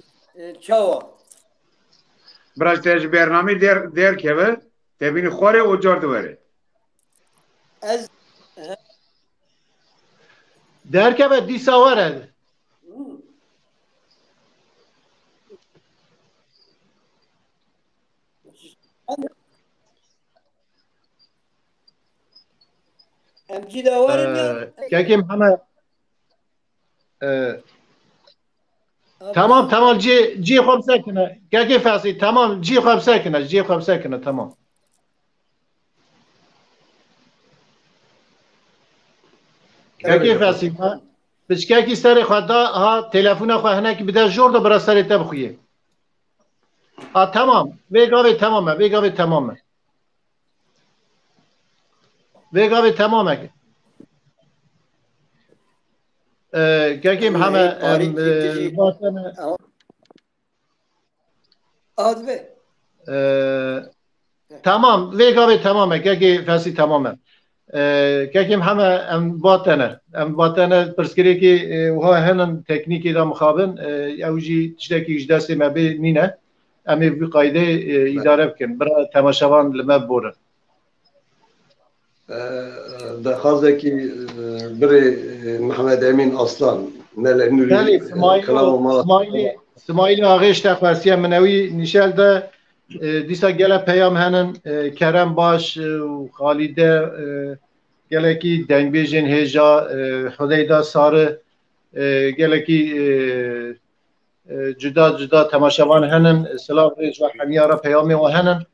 چاوا
برا تج برنامه در که به تبین خوره او جارده بره
از
در که به دیسا وره
امجی داوره
که محمد تمام جی خواب سکنه که فاسی تمام جی خواب سکنه تمام که فاسی بچه سر خدا ها تلفن خواه هنه که بده جور دو برا سر تب خویه تمام ویگاوی تمامه که همه تمام ویگاوی تمامه که فاسی تمامه که همه باطنه پرسکری که وها هنن تکنیکی دا مخابن اوجی تشتکی اجداسی مبی نینه امی بی قایده اداره بکن برای تماشاوان لما بورن
دخوازه که بری محمد امین اصلان
بله سمایلی آغیش تخواسیه منوی نشل ده دیسا گله پیام هنن کرم باش و خالیده گله کی دنگ بیجن هجا خدایدا ساره گله کی جدا تماشاوان هنن سلام ریج و حمیاره پیامی و هنن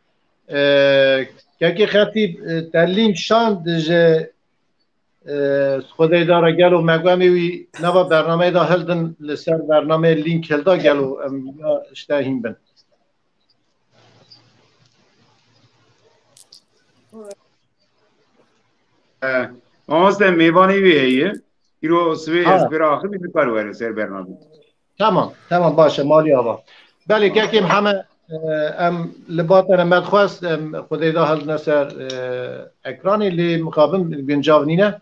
که خطیب تعلیم شاند جه خدایدا را گلو مگومی وی نوا برنامه دا هلدن لسر برنامه لینک هلدا گلو اشتاهیم بن
آسته میوانی ویه ایرو سوی اسپرا آخر بیدی کار وره سر برنامه
تمام باشه مالی آبا بله که همه ام لباتن مدخواست خدای دا هل نسر اکرانی لی مقابل گنجاو نینه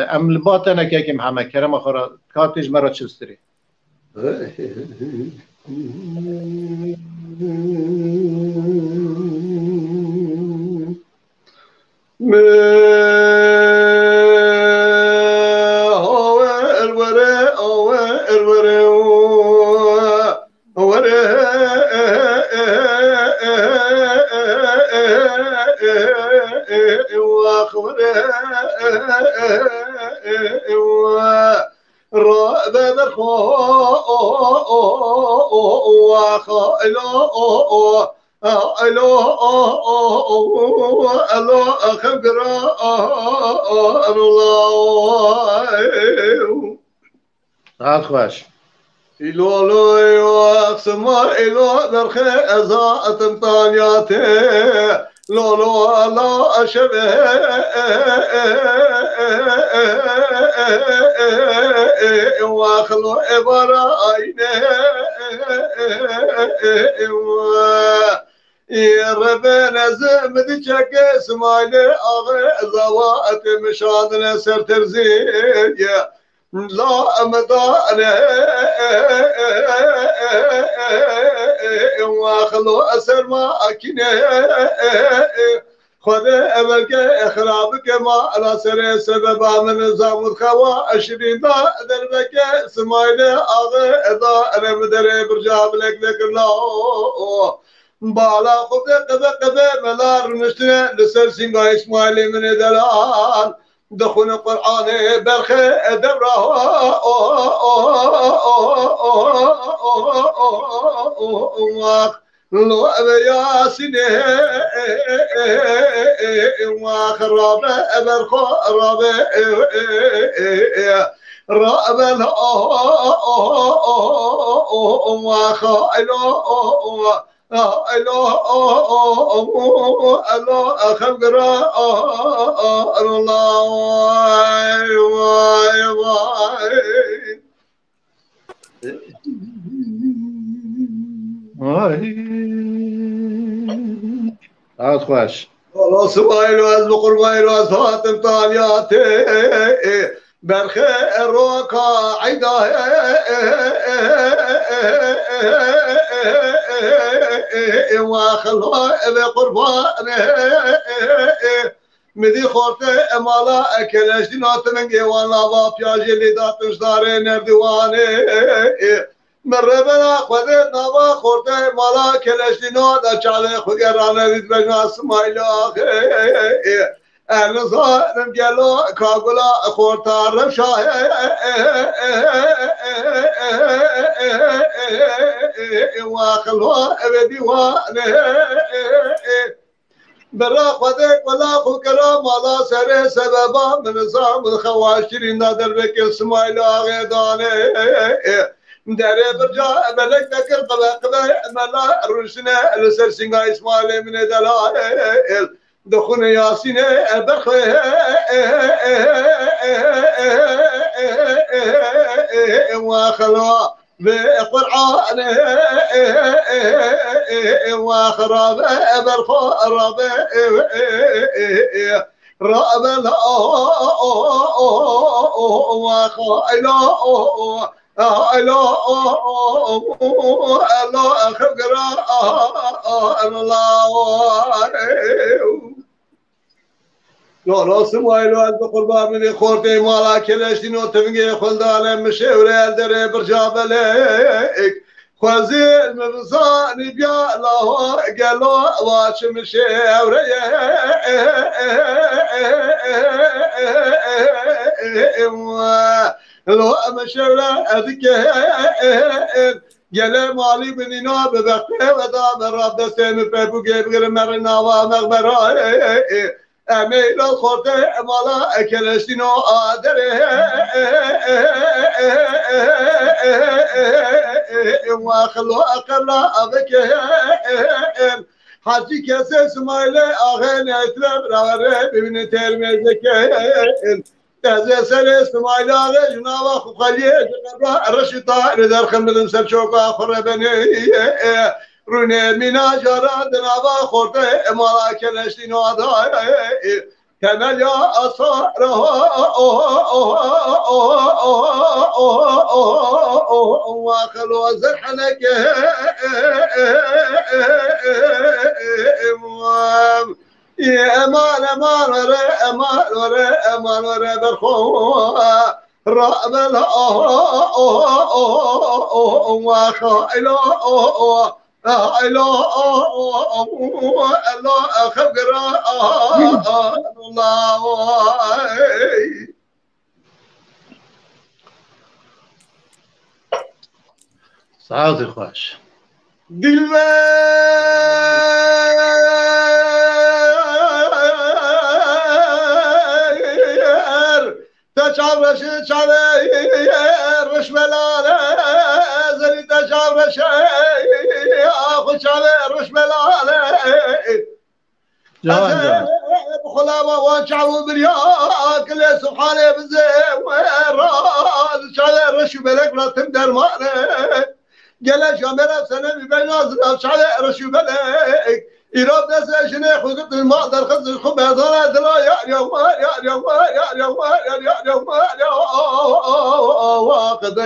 ام لباتن که همه کرم آخرا کارتیج مرا چستری خوش
إلو لو يقسم إلو درخي أزاء تمطانياته لو لا أشبه واخلو إبرا عينه ربنا زمد شك اسماعيل أغي زوات مشادنا سر ترزيه لا أمدانه واخلو أسر ما أكنه خذ أبلك إخرابك ما على سر سبب من نظام الخوا أشرين دربك اسماعيل أغي إذا أنا مدري برجاب لك ذكر الله بالا خذ قذ ملار نشتنا لسر سنغا إسماعيل من دلال دخون قرآن برخه دبره لو ياسين وخراب برخو راب راب
عاد خوش
خلاص وایلو از بقربان و از فاطم طالیات برخه روکا عیدا واخلوا بقربان مدي خورته امالا اکلش دینات من گیوانا و پیاجی لیداتش داره نردوانه مربنا خودت نوا خورته مالا کلشتینا دا چاله خوگرانه دید بجنا سمایلا ارنزارم گلو کاغلا خورتا رمشاه واخلوا بدیوانه برا خودت ولا خوکرا مالا سر سببا من نظام الخواشرین در بکر سمایلا غیدانه داره برجا ملك ذكر قبا ملا رشنا لسر سنگا اسماعيل من دلائل دخون ياسين برخه وخلوا بقرآن وخراب برخو راب راب وخائل الله خبر الله لا سمایل از قربان من خورده مالا کلشتی نو تفنگی خلدانه مشوره در برجابلک خوزیل مبزانی بیا الله گلو واش مشوره لو مشوره اذكر گله مالی بنینا به وقته و دا به رب دسته مپیپو گیر مرنا و مغبرای امیلا خورده مالا کلشتینو آدره و خلو اقلا ابکه حجی کسی اسماعیل آخه نیترم رواره ببینه ترمیزه که از سر اسماعیل آقا جناب خالیه جناب رشتا ردر خمدن سر چوکا خوره بنی رونه مینا جارا جناب خورده مالا کلشتین آدای کنال یا اصاره و خلو زرحنک امان امان وره امان وره امان وره برخوا راب الله وخائل الله خبر الله
سعادة خوش
تشعرش رش ملاله زني تشعرش اخو رش ملاله
جان
بخلا وانشعو بريا كل سبحانه بزي رش ملك لا تندر مانه قال شامل سنه بينازل رش ملك إيراد ناس شنو خذت المقدر خذ الخب هذا دلا يا واقد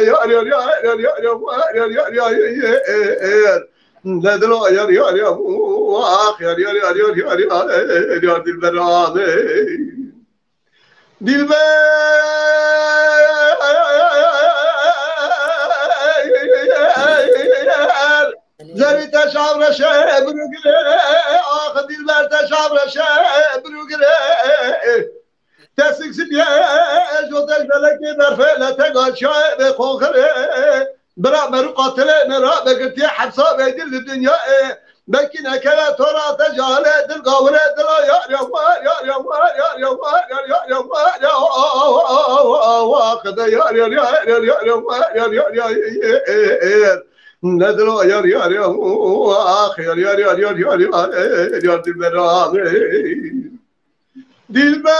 لا دلا يا واخ يا البرامي زری تشابر شه بروگره آخ دلبر تشابر شه بروگره تسکسی بیا برفلة قاشا بخوخر برا مرو قاتل مرا بقتي حبسا بيدل الدنيا لكن كلا ترى تجاهل القاولة لا يا واخذ يا ندلو يا اخر يا دلبر دلبر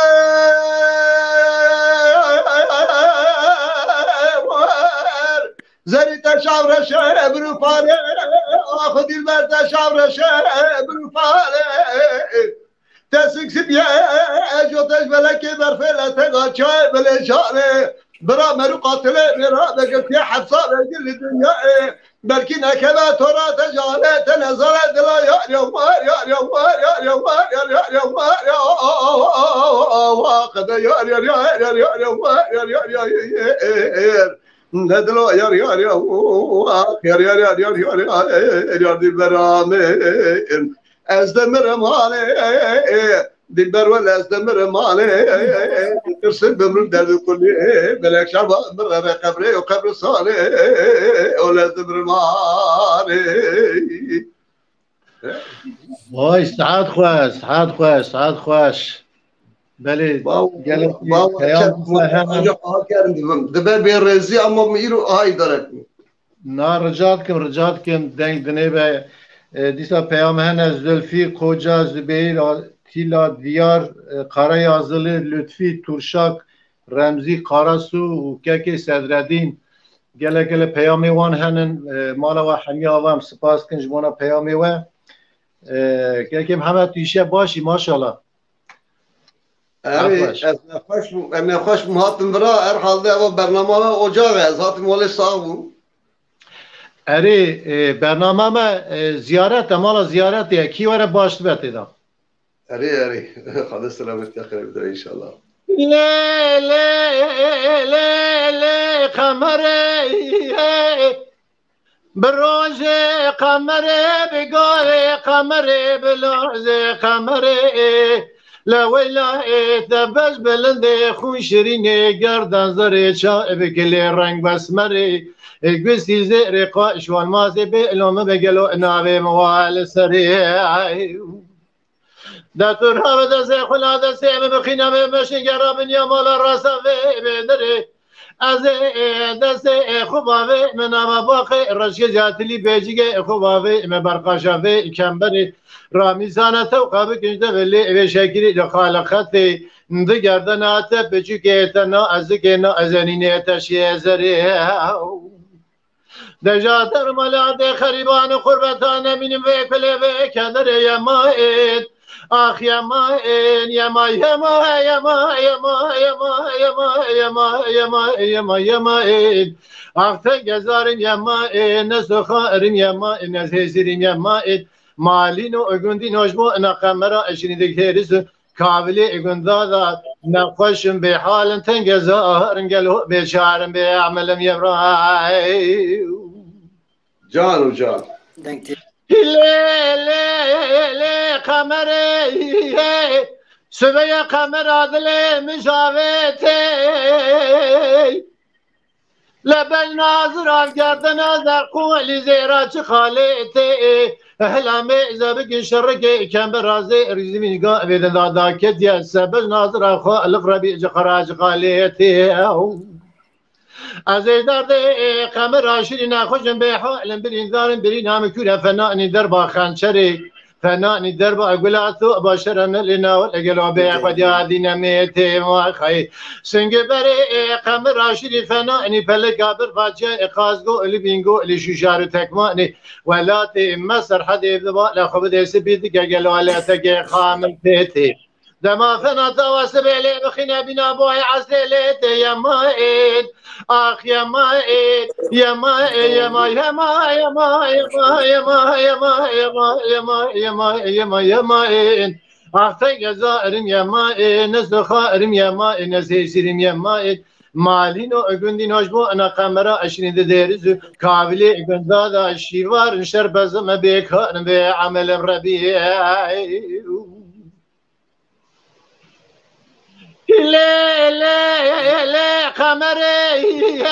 زري تشعر شاب رفاله اخذ دلبر تشعر شاب رفاله تسكسب يا جوتش بلك برفله تقاشا بلشانه برا مرو قاتل برا بقت يا حبسه رجل الدنيا بلكن كذا ترى تجاهل تنزل دلا يا واخذ يا ندلو يا دلبرامين ازدمر مالي دلبر ولا ازدمر مالي ترسل بمر درد كلي بلاك شعب مر قبري وقبر صالي ولا ازدمر مالي
وای سعد خوش بله
گلم دبر بیر رزی اما میرو آی دارد
نه رجعت کم دنگ دنه به دیسا پیام هنه زلفی کوجا زبیر تیلا دیار قاره یازلی لطفی تورشاک رمزی قاراسو و که صدردین گله پیامی وان هنن مالا و حمی آوام سپاس کنج مونا پیامی و که همه تویشه باشی ماشالله
ام خوش مهاتم برا هر حال ده و برنامه اجاق از هاتم ولی صاحبو
اری برنامه ما زیارت مالا زیارت کی وره باشت بته دا
اری خدا سلامت اخر بدر ان شاء الله
لا قمره بروز قمره بگاه قمره بلوز قمره لولا تبز بلنده خون شیرینه گردن زره چا بگلی رنگ بسمره گوستی زیر قاش و المازی به علومه بگلو ناوی موال سری داتور ها دست خلا دست بخینا بمشی گرابن یا مالا راسا بدره از دست خوباوی من اما باقی رشک جاتلی بیجیگه خوباوی من برقاشاوی کمبری رامیزانه توقع بکنجده ولی به شکری دخالقتی ده گردن آتا بچوکه تنا ازکه نا ازنینه تشیه زری دجاتر ملاده خریبان قربتان بینیم و کله و کدر یماید آخ یماید یماید آخ تگزارم یماید نسخارم یماید نزهزیرم یماید مالین و اگوندین هجمو نقمرا اشنیدک هریس کابلی اگوندادا نخوشم به حالن تنگزارن گلو بیچارم به عملم یبرای
جان و جان
لی قمره سبه قمر عدل مشاوته لبن ناظر افگردن در قولی زیرا چه خالته احلامه زبک شرک کم برازه ریزی نگاه بیدن دادا کدیا سبج ناظر افخالق ربی جخراج خالته از درد قمر عاشری نخوشم به حالم برین دارم برین همه کوره فنانی در با خنچری فنانی در با گلاتو باشرن لنا ولگلو به قدیادی نمیته ما خی سنگ بره قمر عاشری فنانی پلکا بر فاجه قازگو لی بینگو لی شوشار تکمانی ولات مصر حدیب دبا لخوب دیس بید گلو علتک خامل پیتی دما فنا تواسب لي بخنا بنا بوي عسلت يا مايد اخ يا مايد يا مايد يا مايد يا مايد يا مايد يا مايد اخ تجزائرم يا مايد نسخارم يا مايد نسيسرم يا مايد مالين وغندين هجبو انا قمرا اشرين ديرز كابلي غندادا شيوار شربز ما بيكان بعمل ربيع لا لا لا قمري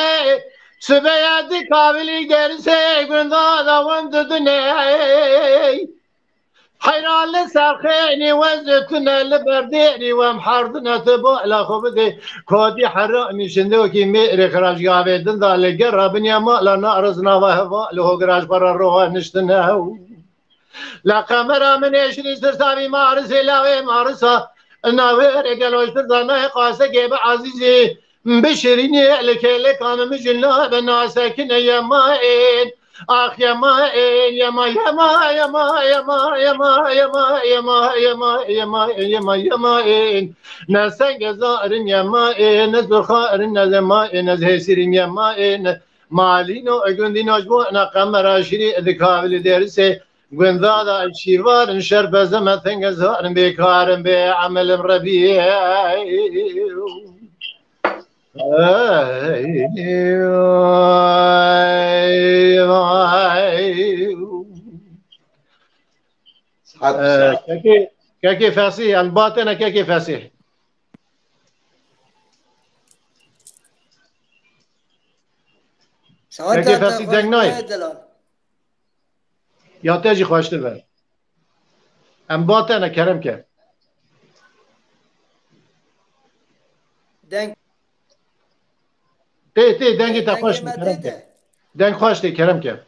سبيادي كابلي درسي قنضاضا ونددني حيران لسرخيني وزتنا لبرديني ومحرضنا تبوع لخبدي كودي حرقني شندوكي ميري خراج قابدن ذا لقربن يا مالا نارزنا وهوا له قراج برا روح نشتنا لا قمرا من يشري سرسابي مارسي لاوي مارسا الناوير قالوا اشترضا ما يقاسا قيب عزيزي بشريني لكي كان مجلنا بنا ساكن يا ماين آخ يا ماين يا ما يا ما يا ما يا ما يا ما يا ما يا ما يا ما يا ما يا ما يا ماين نسنگ زارن يا ماين نزر خارن نزماين نزهسرين يا ماين مالينو اگوندي نجبو انا قمر شري ذكابل درسي قنذادا شيوار شرب زمثن زارن بكارن بعمل ربيع كيف فاسي الباطنة كيف فاسي كيف فاسي دنگناي يا تاجي خوشت بر ام باطنة كرم كه
دنگ
تي دنگی تا خوش کرم که دنگ خوش تی کرم که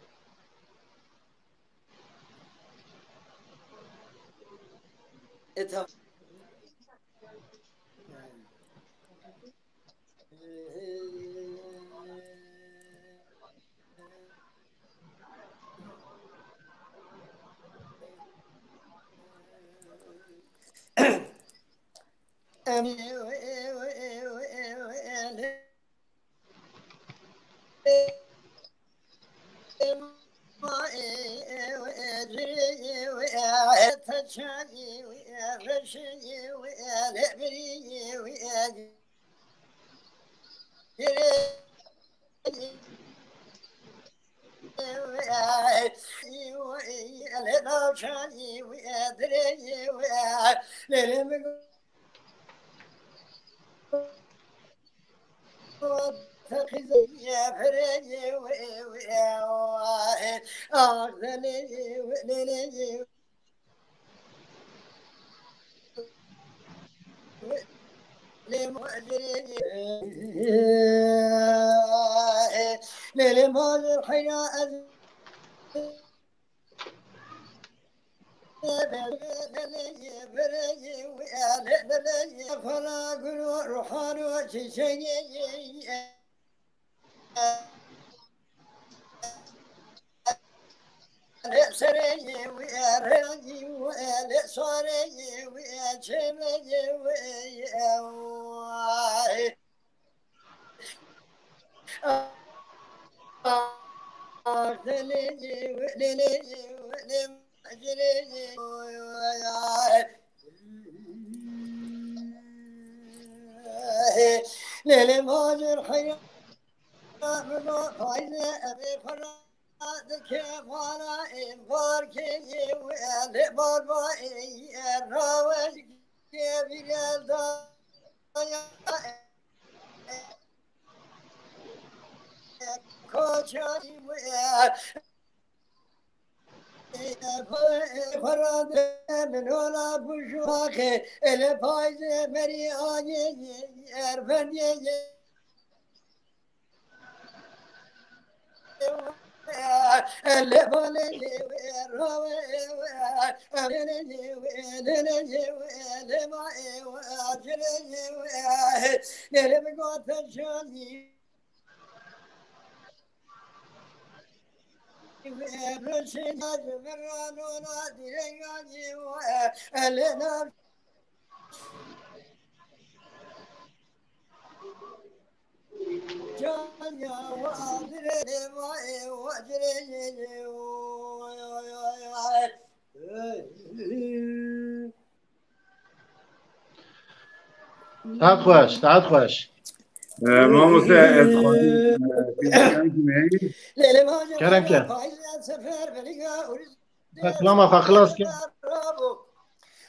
تعال خوش تعال خوش
ما موسى
كلام كان كلام خلاص كده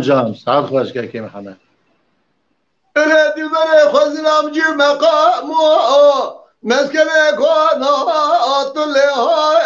جان سعد خوش که محمد
أنا دبر خزنام جي مقام مسكن كنا طلع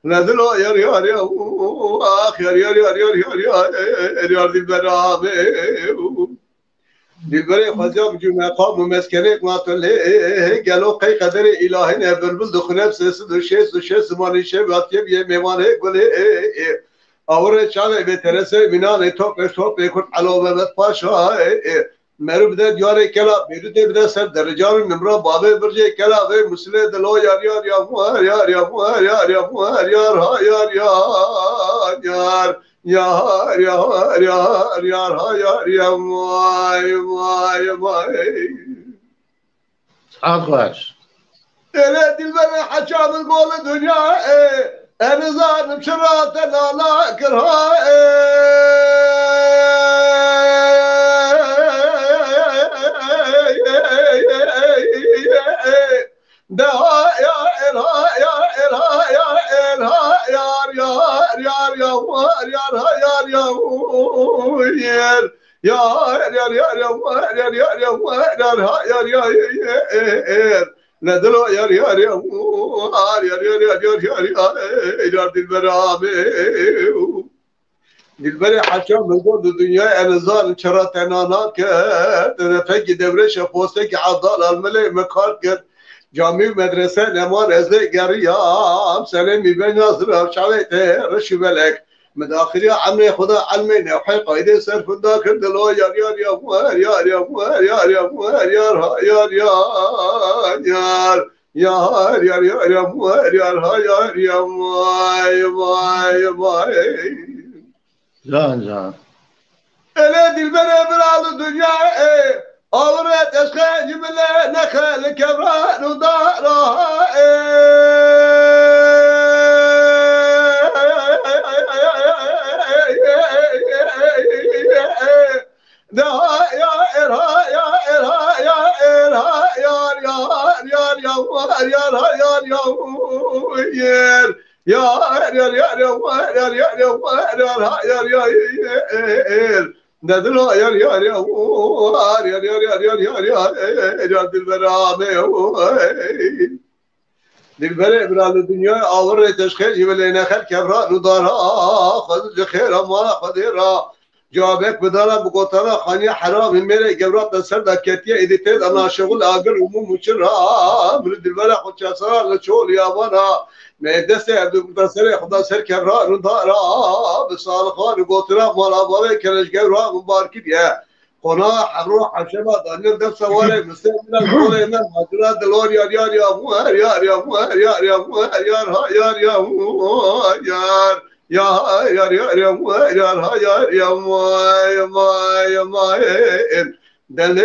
نزلوا يا ريال يا اخ يا ريال يا ريال يا ريال يا دلبرام دلبري خزام جمع قام مسكنك ما طلع قالوا قي قدر الهنا بلبل دخنب سس شيس ماني شبات يب ميمان قولي اور چاله به ترسه بنان توپ کورت علاوه بس پاشا مرو بده دیاره کلا بیرو ده بده سر درجان نمرا بابه برجه کلا و مسله دلو یار یار یا موار یار یا موار یار یا موار یار ها یار یار یار یار یار یار ها یار یا موای موای موای
سعد
ele dilber haçamın golü dünya en zalim şıratı lala kırha daha ya elha ya elha ya elha yar yar yar ya var yar ha yar ya yer yar yar yar ya var yar yar ya var yar ha yar ya yer ندلو يار يار يار يار يار يار يار يار يار يار دلبرامي دلبري حكام نقول الدنيا أنا زال شرات أنا تنفق دبرش بوستك عضال الملي مكارك جامي مدرسة نمان أزلي قريام سلامي بين ناصر شعبيت رشي بلك مداخلي عمي خدا علمي نحي قايدة سر فداك دلو يار يار يار يار يار يار يار يار يار يار يار يار يار يار يار يار يار يار ماي ماي ماي
جان
ele dilbere biralı dünya avret eske cimle nekel kebran udara daha ya erha ya erha ya erha yar yar yar yar yar yar yar yar yar yar yar yar yar yar nedir o yar yar yar yar yar yar yar yar yar dilberame dilbere biralı dünya ağır teşkil jivelene hel kevra nudara khadr khair amana khadira جوابك بدانا بقطنا خانية حرام الميري جبرات السر دكتية إذا تيد أنا شغل أجر أمم مشرها من الدلبلة خد شاسرة لشغل يابانا ما يدسي عبد المتسر خدا سر كبرا ندارا بصالحان قطنا مالا بابي كنش جبرا مبارك بيا قنا حروح حشبة دانيل دف سواري مستقبل قولي من حجرات دلور يار يار يا موار يار يا موار يار يا موار يار يار يا موار يار يا يا يا يا يا يا يا ما دل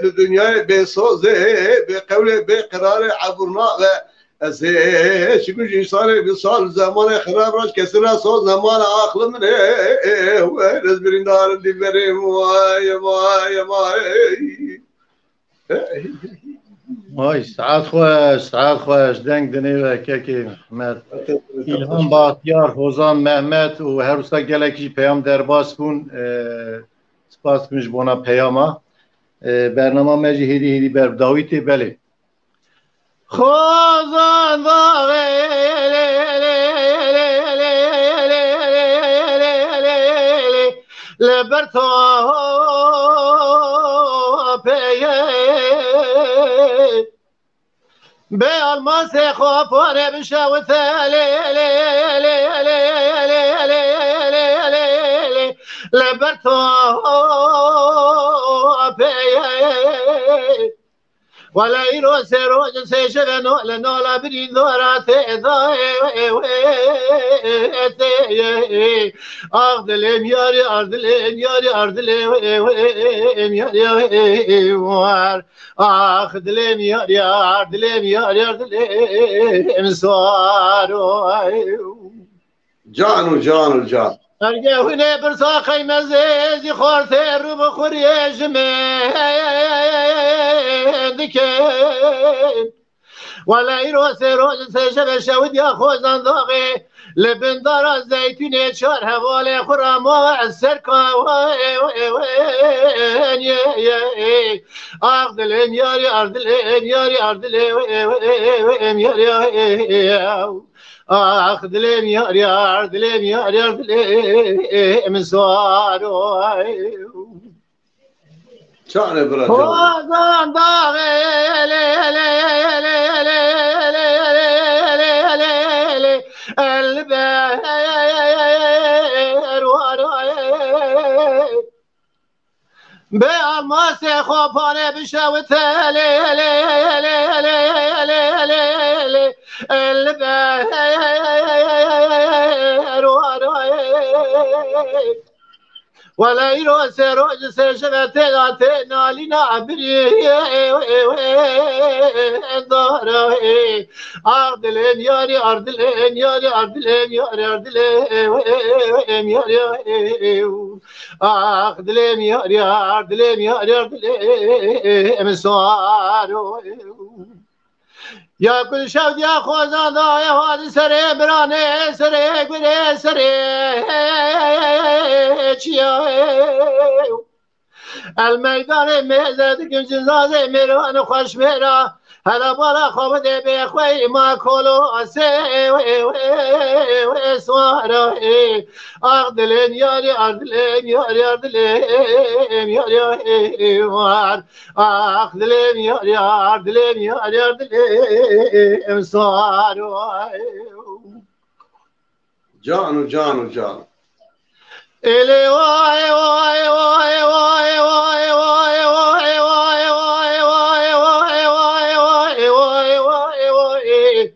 الدنيا بصوز بقول بقرار عبرنا ازيش كل صار بصال زمان خراب راش كسر صوت زمان عقل من ورزبرين دار دبري
ماي سعاد خوش دنگ دنیوه که محمد İlhan Bahtiyar, Hozan Mehmet و هر روستا گلکی پیام در باز کن سپاس کنش بونا پیاما برنامه مجی هیدی بر داویتی بله خوزان باغی لبرتا پیه به الماس خوابانه بشه و لبرتا پیه ولا ایرو سروج سیشه لنالا برین دورات ادای Ardilem yari ardilem yari ardilem yari var. Ah dilem yari ardilem yari ardilem suaro.
Canu can.
Ergehune bir sakay mezezi khorte ru bkhuri jme diken ولا يروس روز سجب شود يا خوزان ضاغي لبن دار الزيتون شار هوالي خرام والسركا وين أردلين ياري أردلين ياري أردلين ياري أخدلين ياري أردلين ياري أردلين من سوارو
Çane bırak.
خوزان ضاغي البر وراي بألماس خوبانه بشوت البر وراي ولا يروس روج سجبت نالينا عبري داري أردلين ياري أردلين ياري أردلين ياري أردلين ياري أردلين ياري أردلين ياري أردلين مسوارو يا كل شود يا خوزان يا هذا سري براني سري قري سري الميدان ميزد جنزاز ميران خوش ميرا هلا بالا خواب دي بخوي ما كولو اسي وسوارا اردلين ياري اردلين ياري اردلين ياري وار اردلين ياري اردلين ياري اردلين سوارا
Canu.
إلي واي واي واي واي واي واي واي واي واي واي واي واي واي واي واي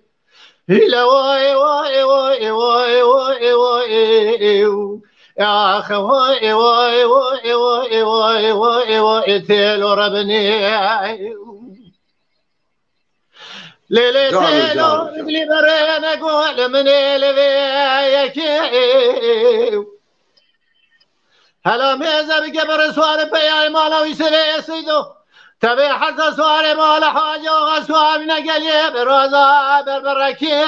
إلي واي واي واي واي واي واي يا أخي واي واي واي واي واي واي واي تيلو ربني ليلي تيلو رجلي برين أقول من البيك هلا ميزة بقبر سوار بياي مالا ويسري سيدو تبي حتى سوار مالا حاجة وغسوار من قليل برازا بربركي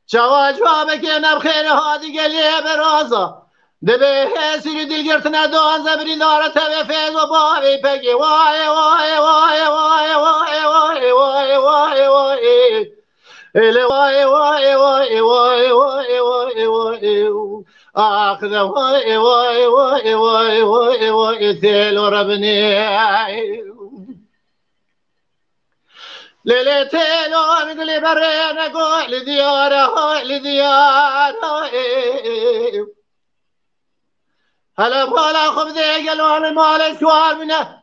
جوابك انا بخير هادي قليل برازا دبي سيري دل قرتنا دوان زبري دارة تبي فيز وبابي بقي واي واي واي واي واي واي واي واي واي إلي واي واي واي واي واي واي واي أخذ واي واي واي واي واي واي ثيل وربني ليلي ثيل ورقلي برين أقول لديارة لديارة هلا بولا خبزي قالوا المال سوار منه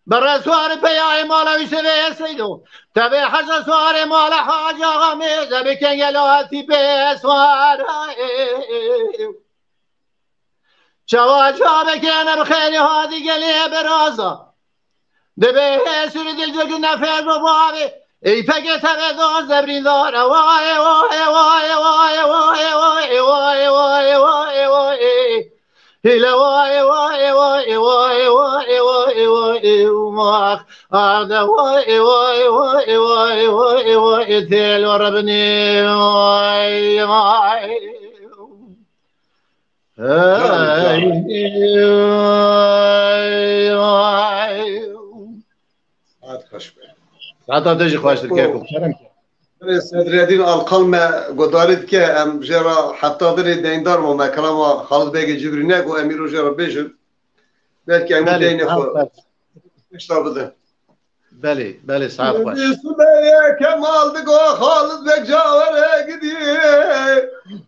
برا سوار بياي مالا ويسبي سيدو تبي حاجة سوار مالا حاجة غميزة بكن قالواتي بسوار جوابك انا بخير هادي قلي برازا دبي سوري دل جوج نفر بابي اي فقت غدون زبرين دار واي واي واي واي واي واي واي واي واي واي هلا واي واي واي واي واي واي واي وماخ هذا واي واي واي واي واي واي ثيل وربني واي واي
Hadi kaç be.
Hatta deci خواشتر كيفكم شرم
Sedreddin Alkalme godarit ke em jera haftadır deyndar mı mekrama Halid Bey Cibrine ko Emir Hoca bejin. Belki em deyne ko. İşte
بله صاحب خوش
Suriye kemaldı ko Halid Bey Cavare gidiyor.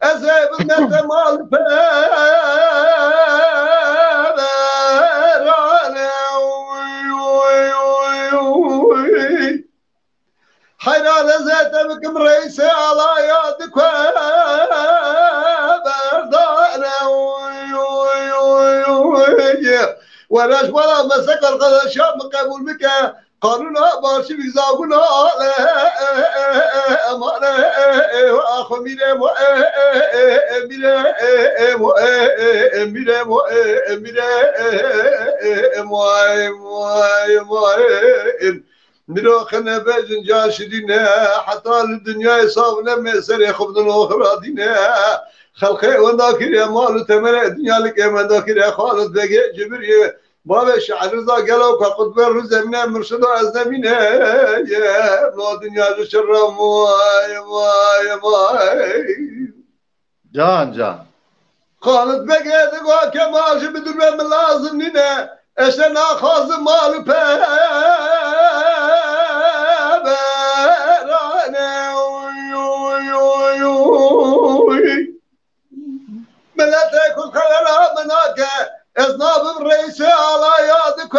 Ezeb metemal Hayran zaten بم رئیس علایات که بردانه ولاش ولا مسك القضاء شاب قبول بك قانونا بارشي بيزاقونا واخو ميري مو ميرو خنا باجن جاشدين حتى الدنيا يصابنا ميسر يخبضن اخرى دينا خلقي وذاكر يا مال تمر الدنيا لك ما ذاكر يا خالد بقي جبري بابا شعر رضا قالوا كقطب الرز من مرشد ازمين يا ابن الدنيا الشر ماي
جان
خالد بقي دقوا كما بدون من لازم لنا اشنا خازم مال ملا تاكل خيرها مناك اصناب الرئيس على يدك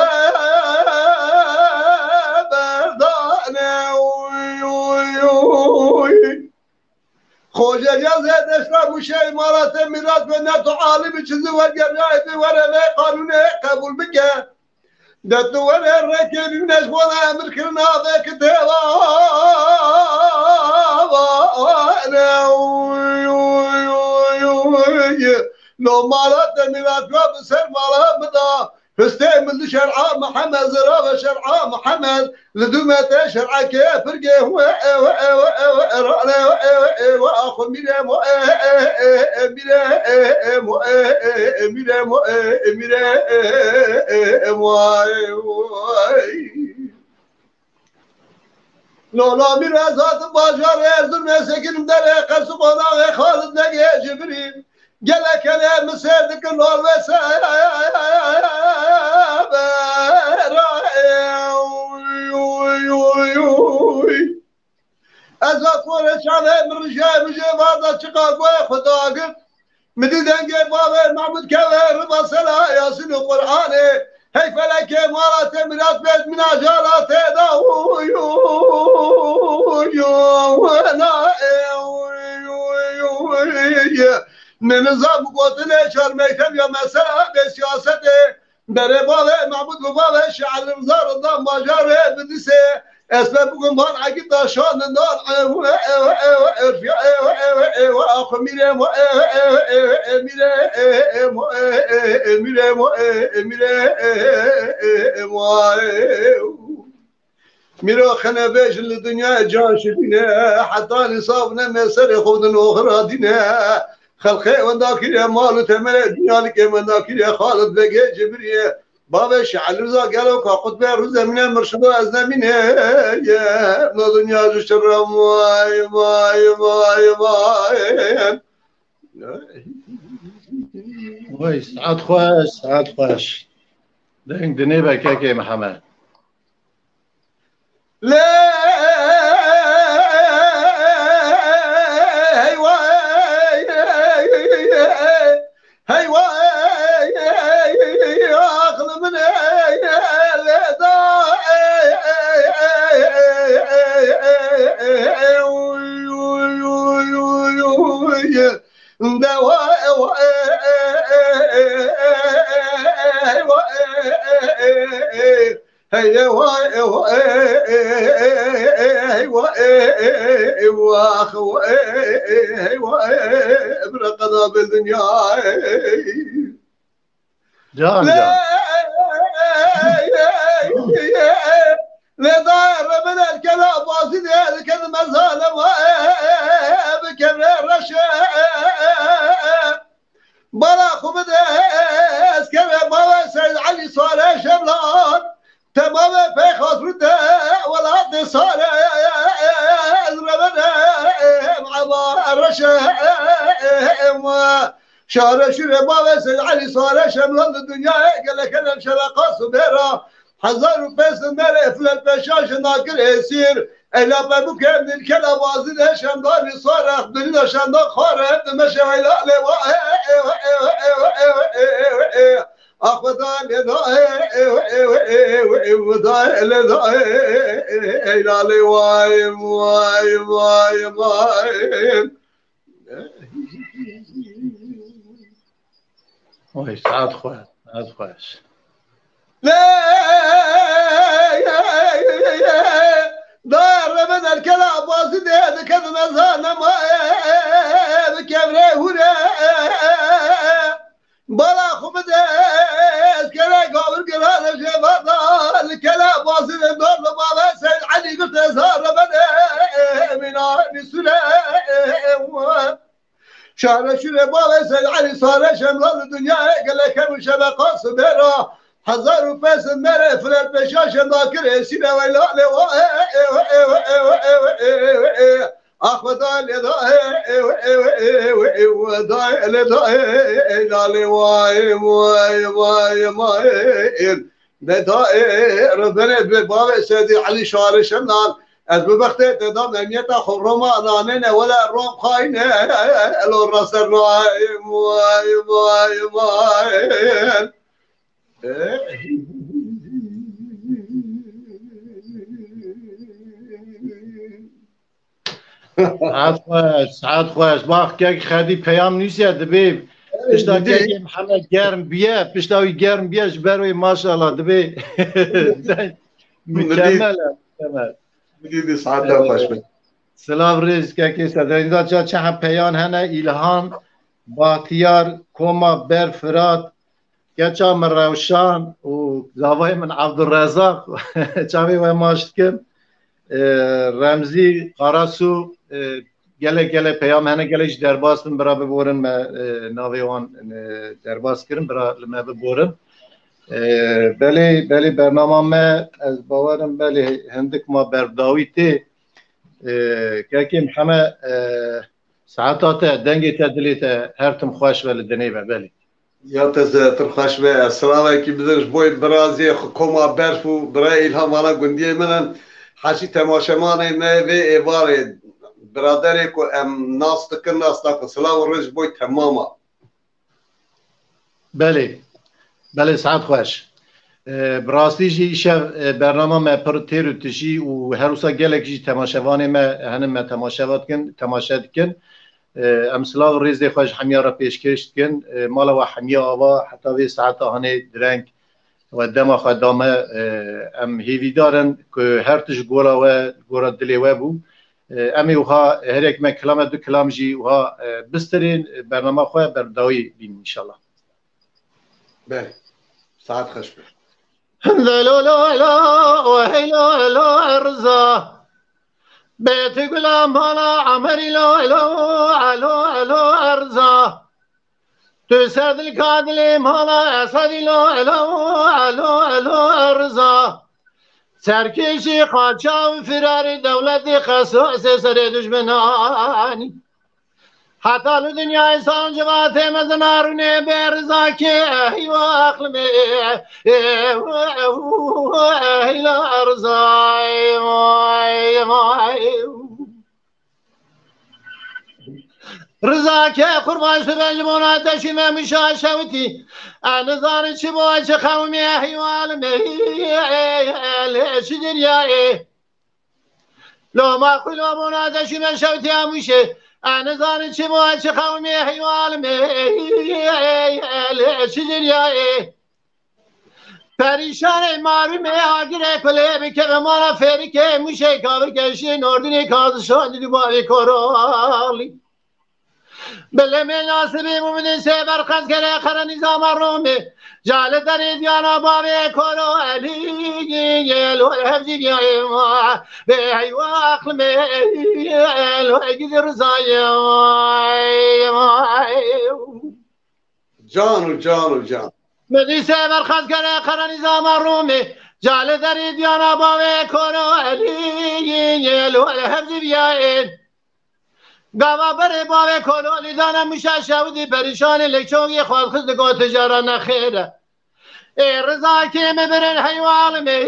بردانه خوجه جزء اشرب شيء مرات مرات بنات عالم شذو والجرايد ولا لا قانون قبول بك دت ولا الركب الناس ولا امر كلنا ذاك تيوا لو مرات مرات بسر مرات بدا فاستعمل شرع محمد زرافه شرع محمد لدمته شرع كافر واخو ميرام لولا مرازات باجار ارزم سكن در قصب انا خالد نجي جبريل قال كلام سيدك النور وساب أزاكور شعله من رجال مجيب هذا شقاق وخداقر مديدن قيب بابا معبود كوير بصلا ياسين القرآن هي فلك مرات مرات بيت من عجالات من نظام قوتنا شرميتم يا مسألة بسياسته در بابا معبود بابا شعر رمزار الضم باجاره بدسه اسباب بقوم بان عقيد داشان النار واخو ميرام ميرو خنا بيش الدنيا جاشدنا حتى نصابنا مسر يخوضن اخرى دينا خلقي ونداكر يا مال تمر الدنيا لك ونداكر يا خالد بقي جبري بابا شعل رضا قالوا كقطب الرز من مرشد ازمين يا ابن الدنيا الشر ماي
وي سعاد خوش دنگ دنيبا كاكي محمد
لا بالدنيا
جان
لا دار من الكلام باصد هذا كذا مزالة بكبر رشا بلا خبز كذا بابا سيد علي صالح شبلان تمام في خاطرته ولا صار ربنا مع الرشا شهر شهر بابا سيد علي صالح شبلان الدنيا قال لك انا شلقه صبيره حزار وبس الملف للبشاش ناكر يسير إلا بابك من الكلام وازد شندان صارخ دنيا شندان خارب مشى إلى أخذان وداي لداي إلالي واي واي واي واي
وای سعد خواه سعد خوش
لا دار من الكلام باسد كذا مزان ما بكبره هنا بلا خمد كلا قابل كلا شباب الكلام باسد دور بابا سيد علي قلت زار من السلام شهر شنو بابا سيد علي صار شمال الدنيا قال لك مش بقى صبرا حزار وفاس المرة فلان بشاش ذاكر سينا ويلا أخذ لي واي واي واي واي ربنا بابا سيدي علي شهر شمال الببخت تدام أمية خرما نانين ولا روم خاين لو راسر واي واي واي واي
سعد خوش باخ که خدی پیام نیستی دبی پشتا که محمد گرم بیه پشتاوی گرم بیه جبروی ماشاءالله دبی مکمل
مدید سعد خوش بید
سلام ریز که صدریندا چه هم پیان هنه ایلهان باختیار کوما بر فرات گچا من روشان و زاوای من عبدالرزاق چاوی و ماشت کن رمزی قاراسو گله پیام هنه گلش درباس بن برا ببورن ناوی وان درباس کرن برا لما ببورن بلی برنامه ما از باورم بلی هندک ما برداوی تی که محمد ساعتات دنگی تدلیت هرتم خوش ولی دنی بلی
یا ترخش به السلام کی بدرش بوی برازی کوما برفو برای الهام والا گندی منن حاشی تماشامان نه و ایواره برادری کو ام ناس تکن ناس تاک سلام رج بوی تماما
بله سعد خوش براستی جی برنامه ما پر تیرو تشی و هر روزا گلک جی تماشاوان ما هنم ما تماشا کن امثال ریز خوش حمیا را پیشکش کن مالا و حمیا آوا حتی وی ساعت آهنه درنگ و دم خدامه ام هیوی دارن که هر تش گورا دلی و بو امی وها هر یک من کلام دو کلام جی وها بسترین برنامه خواه برداوی بیم انشالله
بله ساعت خوش بید
لا لا لا وهلا لا ارزا بيت غلام هلا عمري لو لو ارزا تسد الكادلي هلا اسدي لو ارزا سركشي قاچا فرار دولت خصوص سر دشمنانی حتی الدنیا انسان جوات مزنارونه برزا که ای واقل می ای لا ارزای رضا که قربان شدن جمعنا دشمه میشه شوتی انزان چی باید چه قومی حیوان چی دنیای لو ما قلوبنا دشمه شوتی همیشه انزان چی باید چه قومی حیوان چی دنیای پریشان مارو می آگیره کله بی که به مانا فری که میشه کابر کشی نوردینی کاز شاندی دوباره کرالی بله من ناسبی مومنین سه برخز کره خر نظام رومی جال در دیانا بابی کرو علی لو الحفظی بیایی ما به حیوه اقل می لو اگید رضای
جان
مدی سه برخز کره خر نظام رومی جال در دیانا بابی کرو علی لو الحفظی بیایی گاوا بره باوه کلالی دانم میشه شودی پریشان لکچونگی خود خزدگاه تجاره نخیره ای رضا که مبرن حیوان می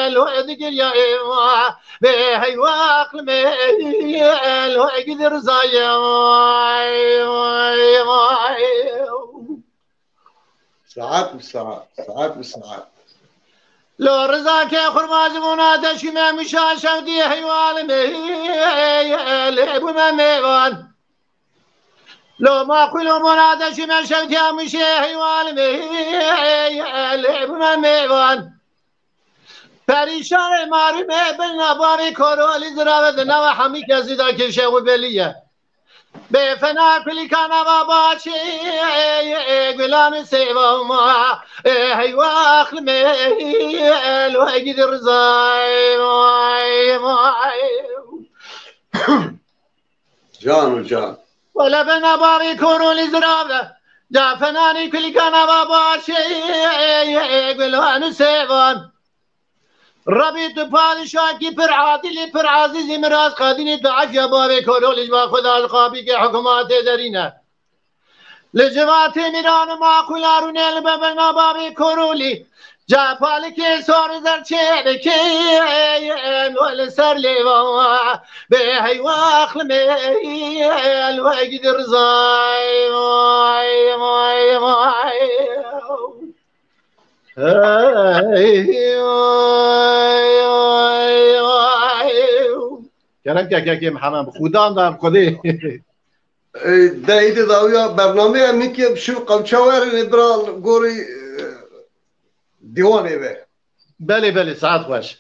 لو ادگر یا ایوا به حیوان اقل می لو اگد رضای
ساعات بالساعات
لو رزاك يا خرماز منادش ما مشاشة دي حيوان لعب ما ميوان لو ما كل منادش ما شوت يا مشي حيوان لعب ما ميوان پریشان ماری به نباری کرولی زراوت نو همی کسی دا کشه و بلیه به فنا کلی کانا و باچی گلان سیوا ما هیوا اخل میل و اگید رزای
جان
ولا به نباری کرولی زراوت دا فنانی کلی کانا و باچی گلان سیوان ربی تو پادشاهی پر عادلی پر عزیزی مراز قادینی تو عفیا باب کرولیش با خدا القابی که حکومت درینه لجوات میران ما کلارون البابنا باب کرولی جا پالکی سور زرچه بکی ول سر لیوا به هیوا اخل میل و اگید رزای گرم که محمد خودم دارم خودی
دایده داویا برنامه امی که شو قمچاور نبرال گوری دیوانه به
بله ساعت خوش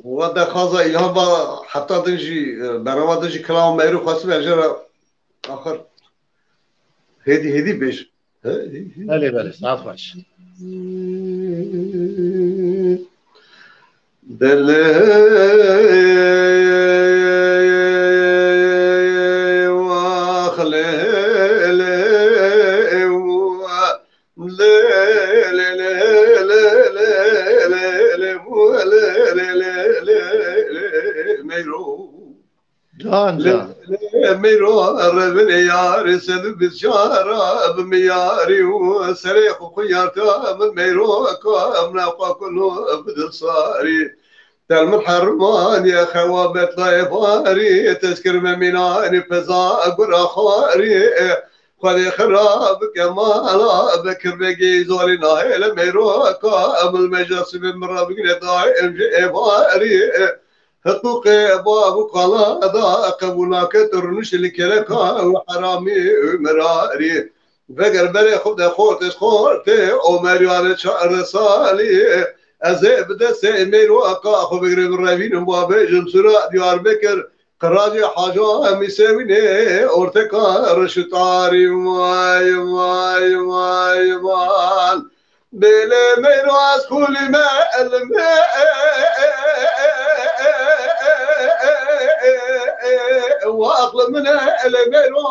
و در خازه ایلان با حتی دنجی برنامه دنجی کلام میرو خواست برجر آخر هدی بیش
بله ساعت خوش
دل
جان
میرو ربن یار سد بشارا بمیاری و سریخ خیارتا میرو کام نقا کنو بدل صاری دل محرمان یا خوابت ضيفاري تذكر ممناني فزا قرا خاري خذي خراب كمالا بكر بقي زوري نايل ميرو كامل المجلس من ربك دائم جيفاري حقوقي باب قلادا قبولاك ترنش الكلكا وحرامي مراري بقر بري خود خورتي ومريان شعر صالي أزيب سيمير وأقا أخو بقري بالرابين بابي جمسرا ديار بكر قراجي حاجة مسويني أورتكا رشتاري ماي بيلي ميرو أسكولي ما وأقل من الميرو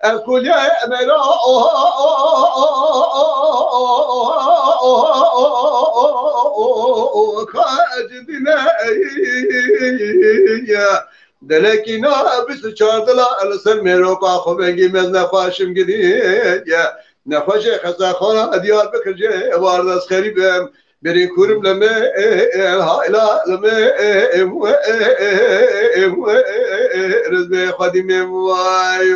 الكل يا ميرو كاجدنا دلكينا بس چاردلا السر ميرو کا خو بگی مز نخواشم گدی نخوش خزا خورا دیار بکرجه وارداس خریبم بري كورم لما الهائلا لما رزبي خادمي ماي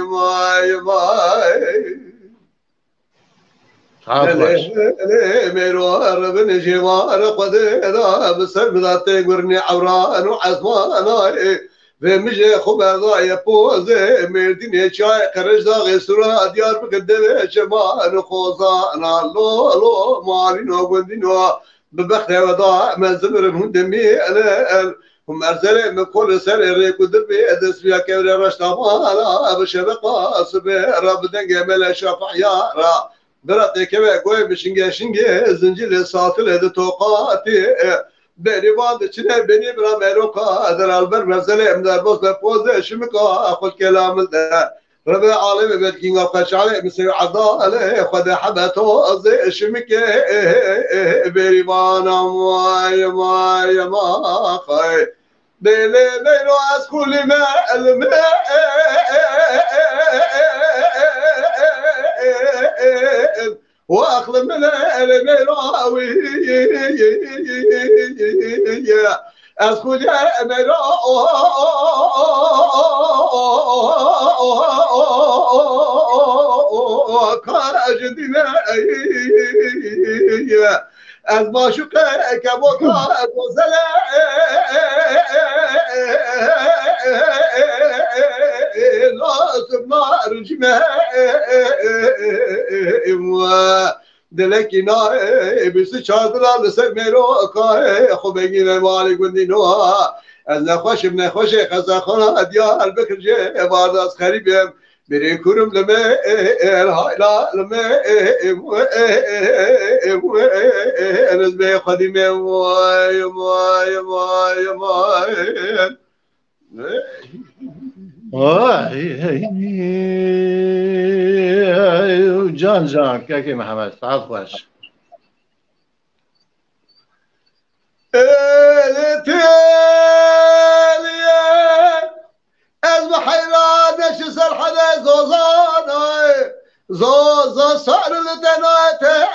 ميرو ربن جوار قد اذا بسر بذاتي قرني عوران وعزمان بمجي خبا يا بوز مردين شاي قرج داغي سرا ديار بقدم شمان خوزانا لو مالينو قندينو ببختي وضاع ما زمر من دمي هم ارسل من كل سنه ريكو دربي ادس فيها كبري رشتا مالا بشبقه صبر بدنجه ملا شفع يارا براتي كبا قوي بشنجه زنجيل ساطل هذا توقاتي بني بعض شنو بني بلا مروكا در البر مساله امدار بوس بوز شمكا اخذ كلام ده ربع عالم بدكين قش عليه مسوي عضاله خد حبته زي شمك بريبانا ما خاي بيلي بيلو اسكول ما واخذ من المراوي اسكول يا مرا كاجدنا از معشوق کبوتا گزله لازم نرجمه دلکی نه بیست چادر لسر میرو که خوب بگیره مالی گندی نوها از نخوش خزا خانه دیار بکر جه بارد از خریبیم بری کرم لمه الهایلا لمه از به خدیمه وای وای وای
وای جان که محمد سعد خوش
از بحیرانش سرحده زوزانه زوزا سعر لدناته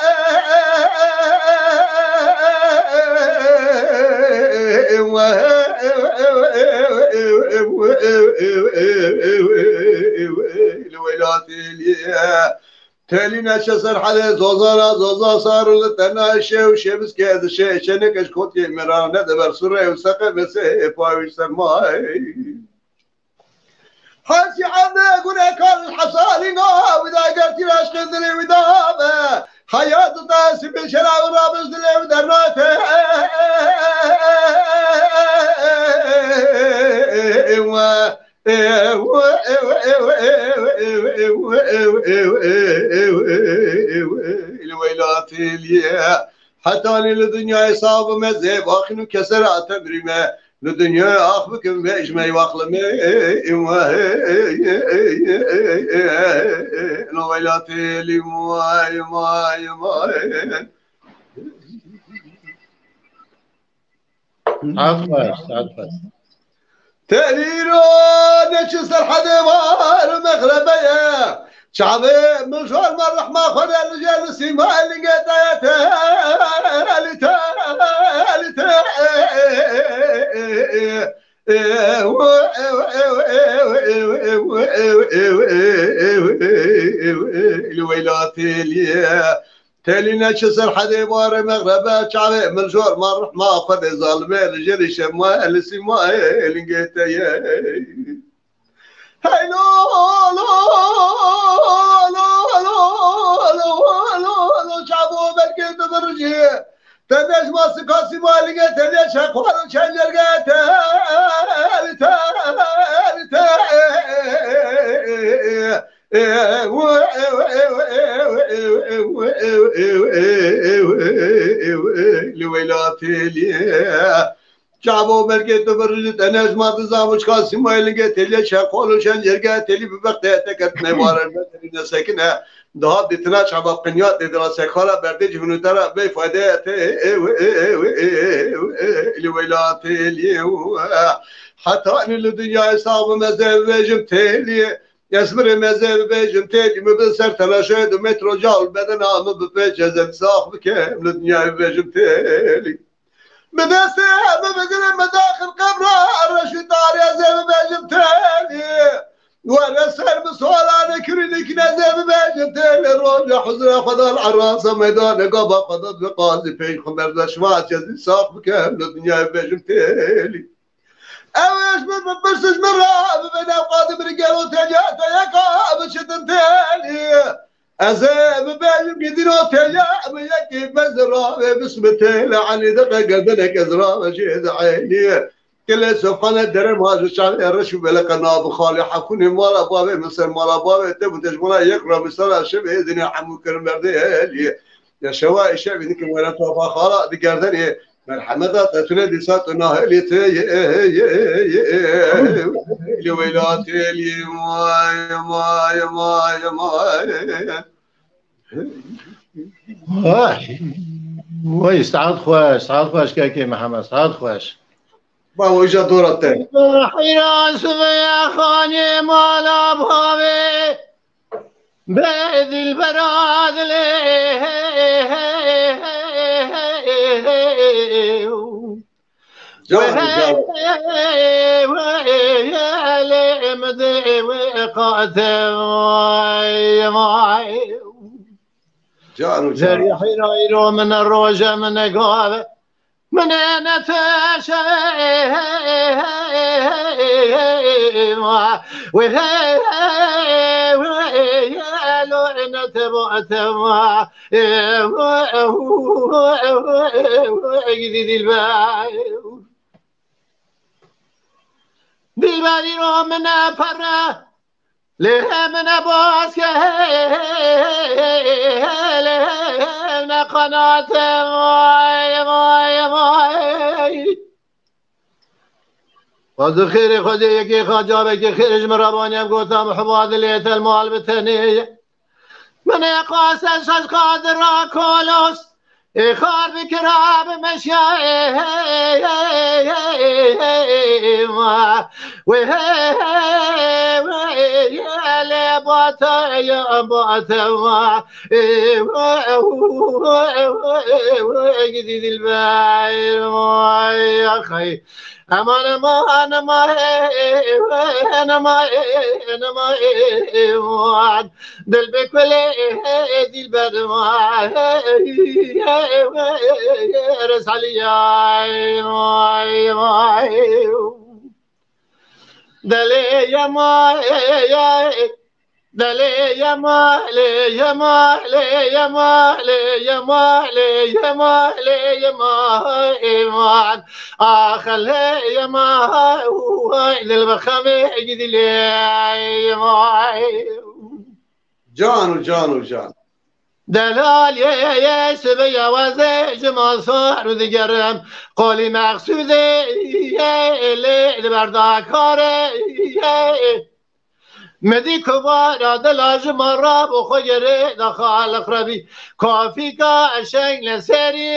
الويلاتي تالي نشا سرحده زوزانا زوزا صار لدناشه وشمس كذا شيء شنكش كنت مرانه دبر سره وسقه مسه باوش سماي حاسي عنا قولي كان الحصالينا وإذا قلت لاش قدري ودابة حياة الناس بالشرع والرابز دلي ودرناته الويلات اليا حتى للدنيا يصاب مزيب اخن كسر تبريمه للدنيا اخبكم باجمي واخلمي الويلات لي ماي ماي ماي
عفوا
تأليلو نشسر حديوار مغربية شعبي من شوال مرح ما خد الرجال سيما اللي قطعته الويلات اليا تالي نشسر حديوار مغربية شعبي من شوال مرح ما خد ظالمي الرجال شما اللي سيما اللي قطعته هاي لو شعبو بركي تبرجي تنش ما سكاسي مالي تنش اخوان شنجر لويلاتي ليه شعبو بركي تبرج تناش ما تزامش كاسي مايلنجا تلي شاقول شنجرجا تلي ببقته تكت نوار المدرسة ساكنة ده دتنا شعب قنيات دراسة خلا برد جهنو ترى بفائدة الويلات اليو حتى ان الدنيا صعب مزال بجم تلي يسمر مزال بجم تلي مبصر تلاشد مترو جال بدن عم ببجز ساخ بكم الدنيا بجم تلي مدرسة بمدرسة مداخل قبرة الرشيد داري زي بجم تلي ورسل بسوالان كرينيك نزل بجم تلي روج حزر خذ العراسة ميدان قبا قضت بقاضي فين خمر دشوات يزي ساق بكامل الدنيا بجم تلي اوش ببرسج مرة ببدا قاضي برقال وتجات يقا بشتن تلي أزاب باجم قدرو تلي يكي بزرا باسم تلي عني دقا قدنك ازرا جيد عيني كل سبحان الدرم هذا الشعب الرشو بلك الناب خالي حكوني مالا بابي مصر مالا بابي تبو تجمونا يقرأ مصر شبه إذن حمو كرم بردي يا شواء الشعب ذيك مولا توفى خالا دي قردني مرحمة تتولي ساتنا هلي لويلاتي لي ماي
وای سعد خوش که محمد سعد خوش
با وجه دورته
حیران سوی خانه مالا بهاوی به دل برادله وقاتل
جانو
زري حيرو من الروجة من قال من نتشا لو نتبعتما جديد الباي دلبري رو من فرا له من باس له قنات ماي خود خير خود يكي خجابك خيرج مراباني قوتام حباد ليت المال بتني من قاسس قادر كولوس خار بكراب مشيا يا باتا يا باتا جديد الباير يا اخي امان ما انا ما انا ما انا ما وعد دل بكل دل بدما رس علي دلي يا ما دلي يا ما لي يا ما لي يا ما لي يا ما لي يا ما لي يا ما خلي يا ما للبخامي جدي لي يا ما
جانو
دلال يا سبيا وزج منصور ودقرم قولي مقصود يا اللي برداكار مدي كبار دلاج مرة بخو جري دخال قربي كافي كا شنگ لسري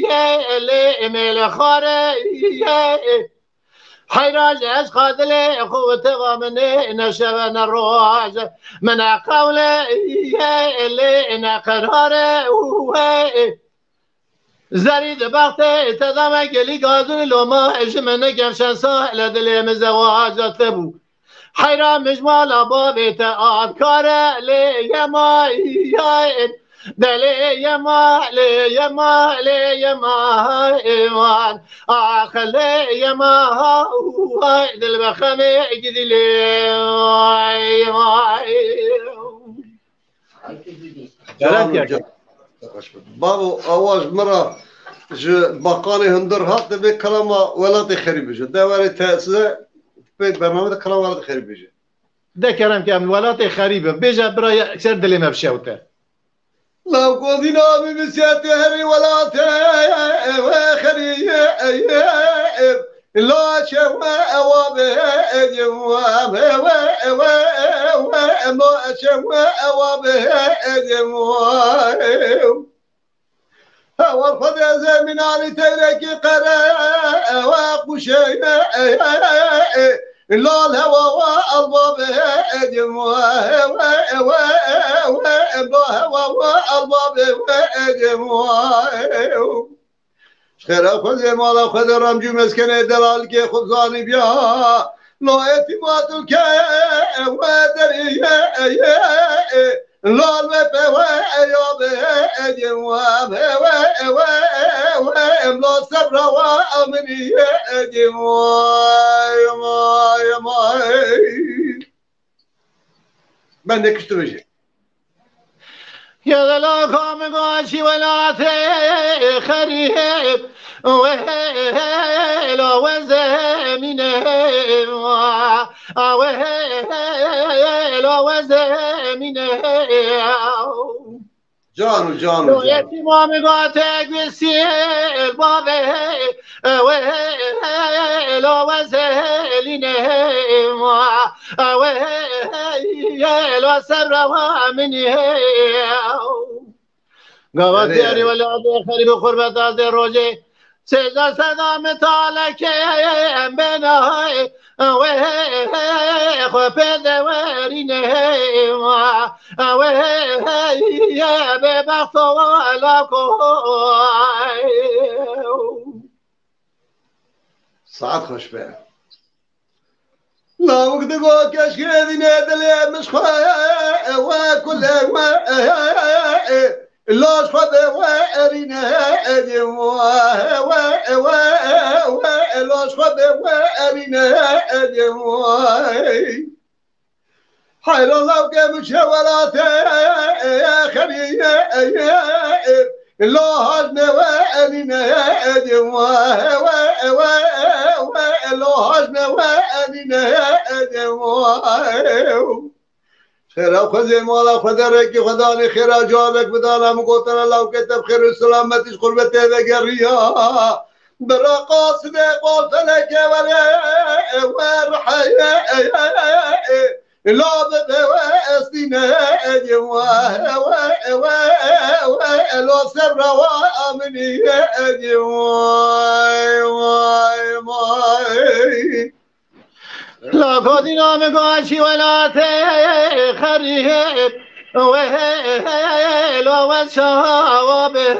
يا اللي ميل خاري حيراج از قادل قوت ومن نشبن الروج من قول اللي نقرار زريد بخت تدام قلي قازون لوما اجمن قمشن سهل دلي مزواج تبو حيرا مجمال باب تآبكار لي يما دلي يما لي يما لي يما إيمان آخلي يما دل بخمي جدي لي
بابو آواز مرا باقاني هندر هات به کلام ولات خریب بشه دوره تأسیس به برنامه کلام ولات خریب بشه
ده كلام كامل ولات خريبه بيجا برا اكثر دلي ما بشوته
لو قضينا بمسيات هري ولا خريب لا شوى أوابه جواب ما شوى أوابه جواب ورفض من علي ترك قراء وقشي لا الهوى والباب جواب خير خذ مال خذ رمج مسكن دلال كي خبزاني بها لا اعتماد الكي ودري لا الوفا يا جواب لا صبر وامني جواب ما من نكشت بشي
يا لا قام قاشي ولا خريب وهلا وزمينه وهلا وزمينه
جانو
يتيمام قاتك بالسيل بابه وهلا وزلينه وهلا سر ومنه قوات ياري ولا خريب قربت از روجه سجا صدا متالك بناي وخفد ورينه يا ببخت ولا
ساعات خوش به لا وقت قول كشكي دينا دلي مش وكل لاش خود و ارینه ادیم و لاش خود و ارینه ادیم حیران لو که مشورات خریه لاش و ارینه ادیم لاش و ارینه ادیم خیرا خوزی مالا خدا رکی خدا نی خیرا جوابک بدانم گوتنا لو کتب خیر و سلامتش قربته وگریا برا قاصد قول فلک ورحیه لا بده و استینه لا سر و امنیه
لا قدنا مقاشي ولا تخريب ويل والشوابه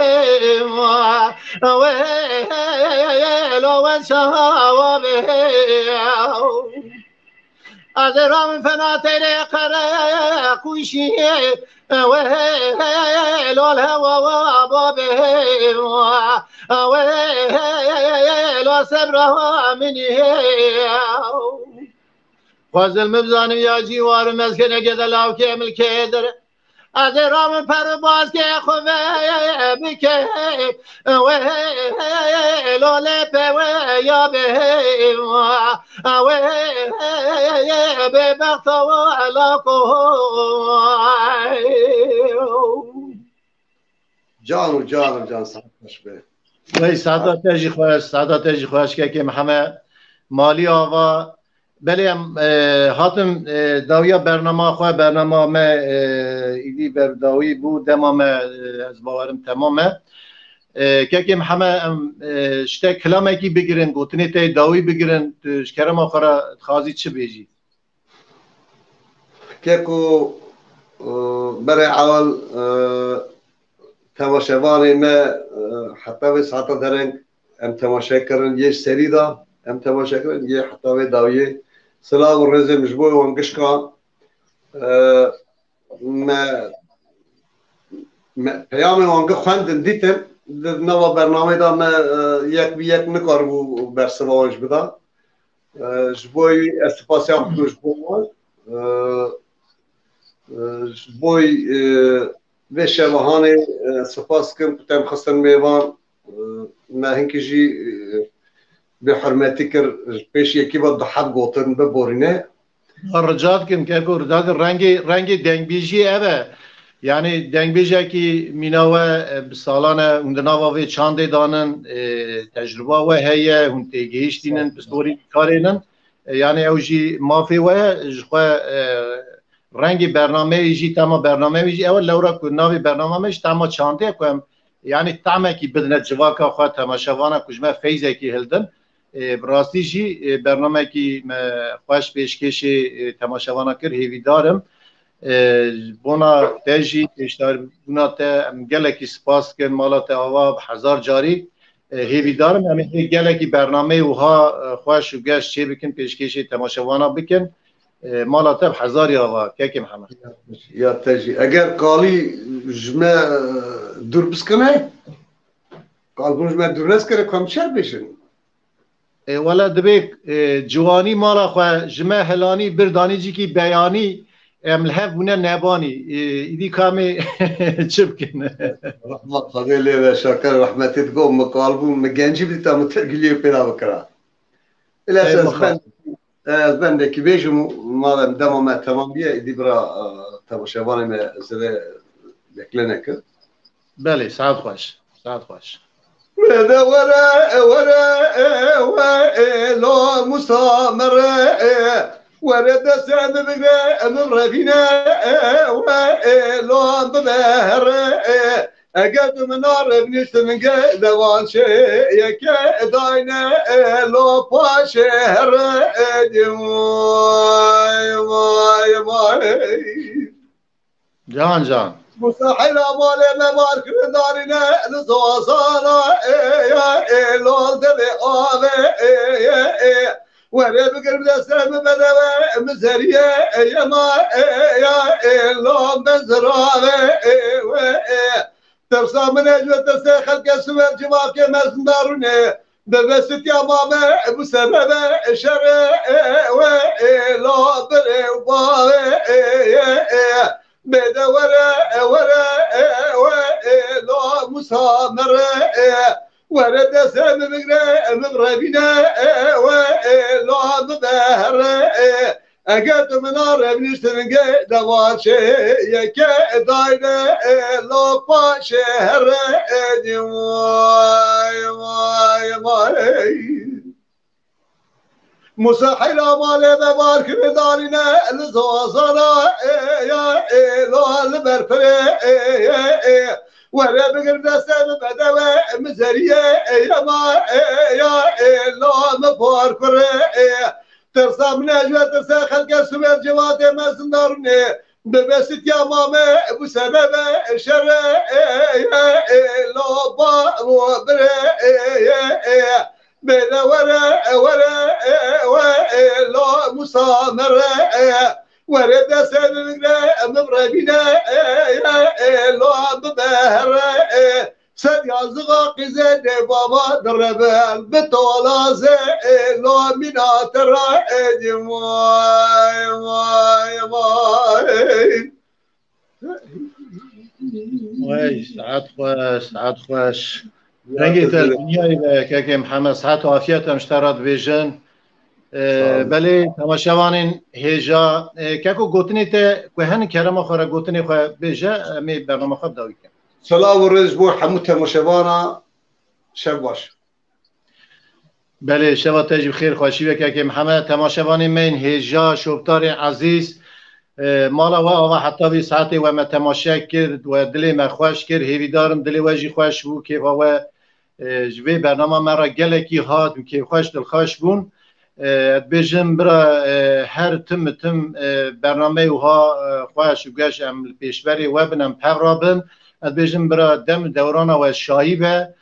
ويل والشوابه أزرام فناتي قرا كوشي ويل الهوى وبابه ويل سبره منه فازل مبزانم یا جیوار مسکنه که دلاو که ملکه داره از رام پر باز که خواه بکه و لاله په و یا به به بخت و علاقه
جان سعادتش به
وی سعادتش خوش که محمد مالی آوا بله هاتم داویا برنامه خواه برنامه ما ایدی بر داوی بود دمام از باورم تمامه که محمد شته کلامه کی بگیرن گوتنی تی داوی بگیرن شکرم آخرا خازی چه بیجی
که کو برای اول تماشاوانی ما حتی به ساعت درنگ ام تماشا کردن یه سری دا ام تماشا کردن یه حتی به داویه سلام و رزه مجبور وانگش کن پیام وانگه خواندن دیتم نوا برنامه دا ما یک نکار بو برسوانش بدا جبوی استفاسی هم کنش بومن جبوی به شبهانه سپاس کم کتم خستن میوان ما هنگی جی به حرمتی کر پیش یکی با دحب گوتن ببورینه
رجاد کن که کور داد رنگ دنگبیجی اوه یعنی دنگبیجی که میناوه سالانه اندناوه و چانده دانن تجربه و هیه هون تیگیش دینن بستوری کارینن یعنی اوجی مافی و رنگ برنامه جی تما برنامه جی اول لورا کو ناوی برنامه مش تما چانده کوم یعنی تما کی بدنه جواکا خو تماشاوانا کجما فیزه کی هلدن براستی جی برنامه کی خوش پیشکش تماشاوانا کر هیوی دارم بونا تجی اشتار بونا ته گله کی سپاس کن مالات آوا هزار جاری هیوی دارم یعنی گله کی برنامه وها خوش و گشت چه بکن پیشکش تماشاوانا بکن مالات هزار آوا که محمد
یا تجی اگر کالی جمع دور بسکنه کال جمع دور نسکره کم چه بشن
ولا دبی جوانی مالا خو جمع هلانی بردانی جی کی بیانی املهف بونه نبانی ایدی کامی چپ کنه
رحمت خدیلی و شکر رحمتی دگو مقالبو مگنجی بیتا مترگلیو پیدا بکرا الاساس از بنده که بیشم مادم دمام ما تمام بیه ایدی برا تماشاوانی ما زده بکلنه کرد
بله سعد خوش
وده ورا لا مستمر ورد سعد بقى من رفينا ولا ببهر اقد من نار بنشت من دوان شيك داينا لو باشهر
جان
مستحيل مال ما بارك دارنا لزوزانا يا لول دبي ولا بقلب دسم بدوى مزرية يا ما يا لون بزرابة ترسا من اجوة ترسا خلق سوار جواك مزندارونه ببست يا ماما ابو سبب شرع ولا بر وبا بدور ورا ولا مسامر ورد سام مغربنا ولا مبهر اجت منار بنشتن دوار شيء كدايره لا شهر مسحل مال ببار كردارنا لزوزنا يا لا البرفر ولا بقرد سام بدوى مزريه يا ما يا لا مبارفر ترسا من اجوى ترسا خلق سوير جواد مزندارني ببست يا ماما بسبب شرع لا با وبر بلا ورا لا مسامر ورد سن مغربنا لا ببهر سد yazığa qize de baba drebel betolaze lo minatra edim vay
ساعات خوش رنگی دنیای که محمد ساعت و عافیت مشترات بیجن بله تماشاوانین هجا که کو گوتنی ته که هن کرم آخر گوتنی خو بیجه می برنامه خوب داوی کن
سلام و رز بو حمود تماشاوانا شب باش
بله شب تجربه خیر خوشی و که محمد تماشاوانین من هجا شوبتار عزیز مالا و حتی بی ساعتی و ما تماشا کرد و دلی ما خوش کرد هیوی دارم دلی واجی خوش بو که و جوی برنامه مرا گلکی هات و که خوش دل خوش بون بجم برا هر تم برنامه و ها خوش و گش ام پیشبری و بنم پرابن بجم برا دم دوران و شایی به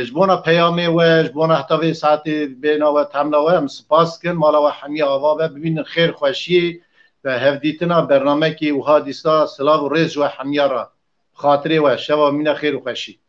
جبونا پیامی و جبونا حتی بی ساعتی بینا و تمنا و هم سپاس کن مالا و حمی آوا ببین خیر خوشی و هفدیتنا برنامه کی و ها دیستا سلاو و ریز و حمیارا خاطری و شوا مین خیر و خوشی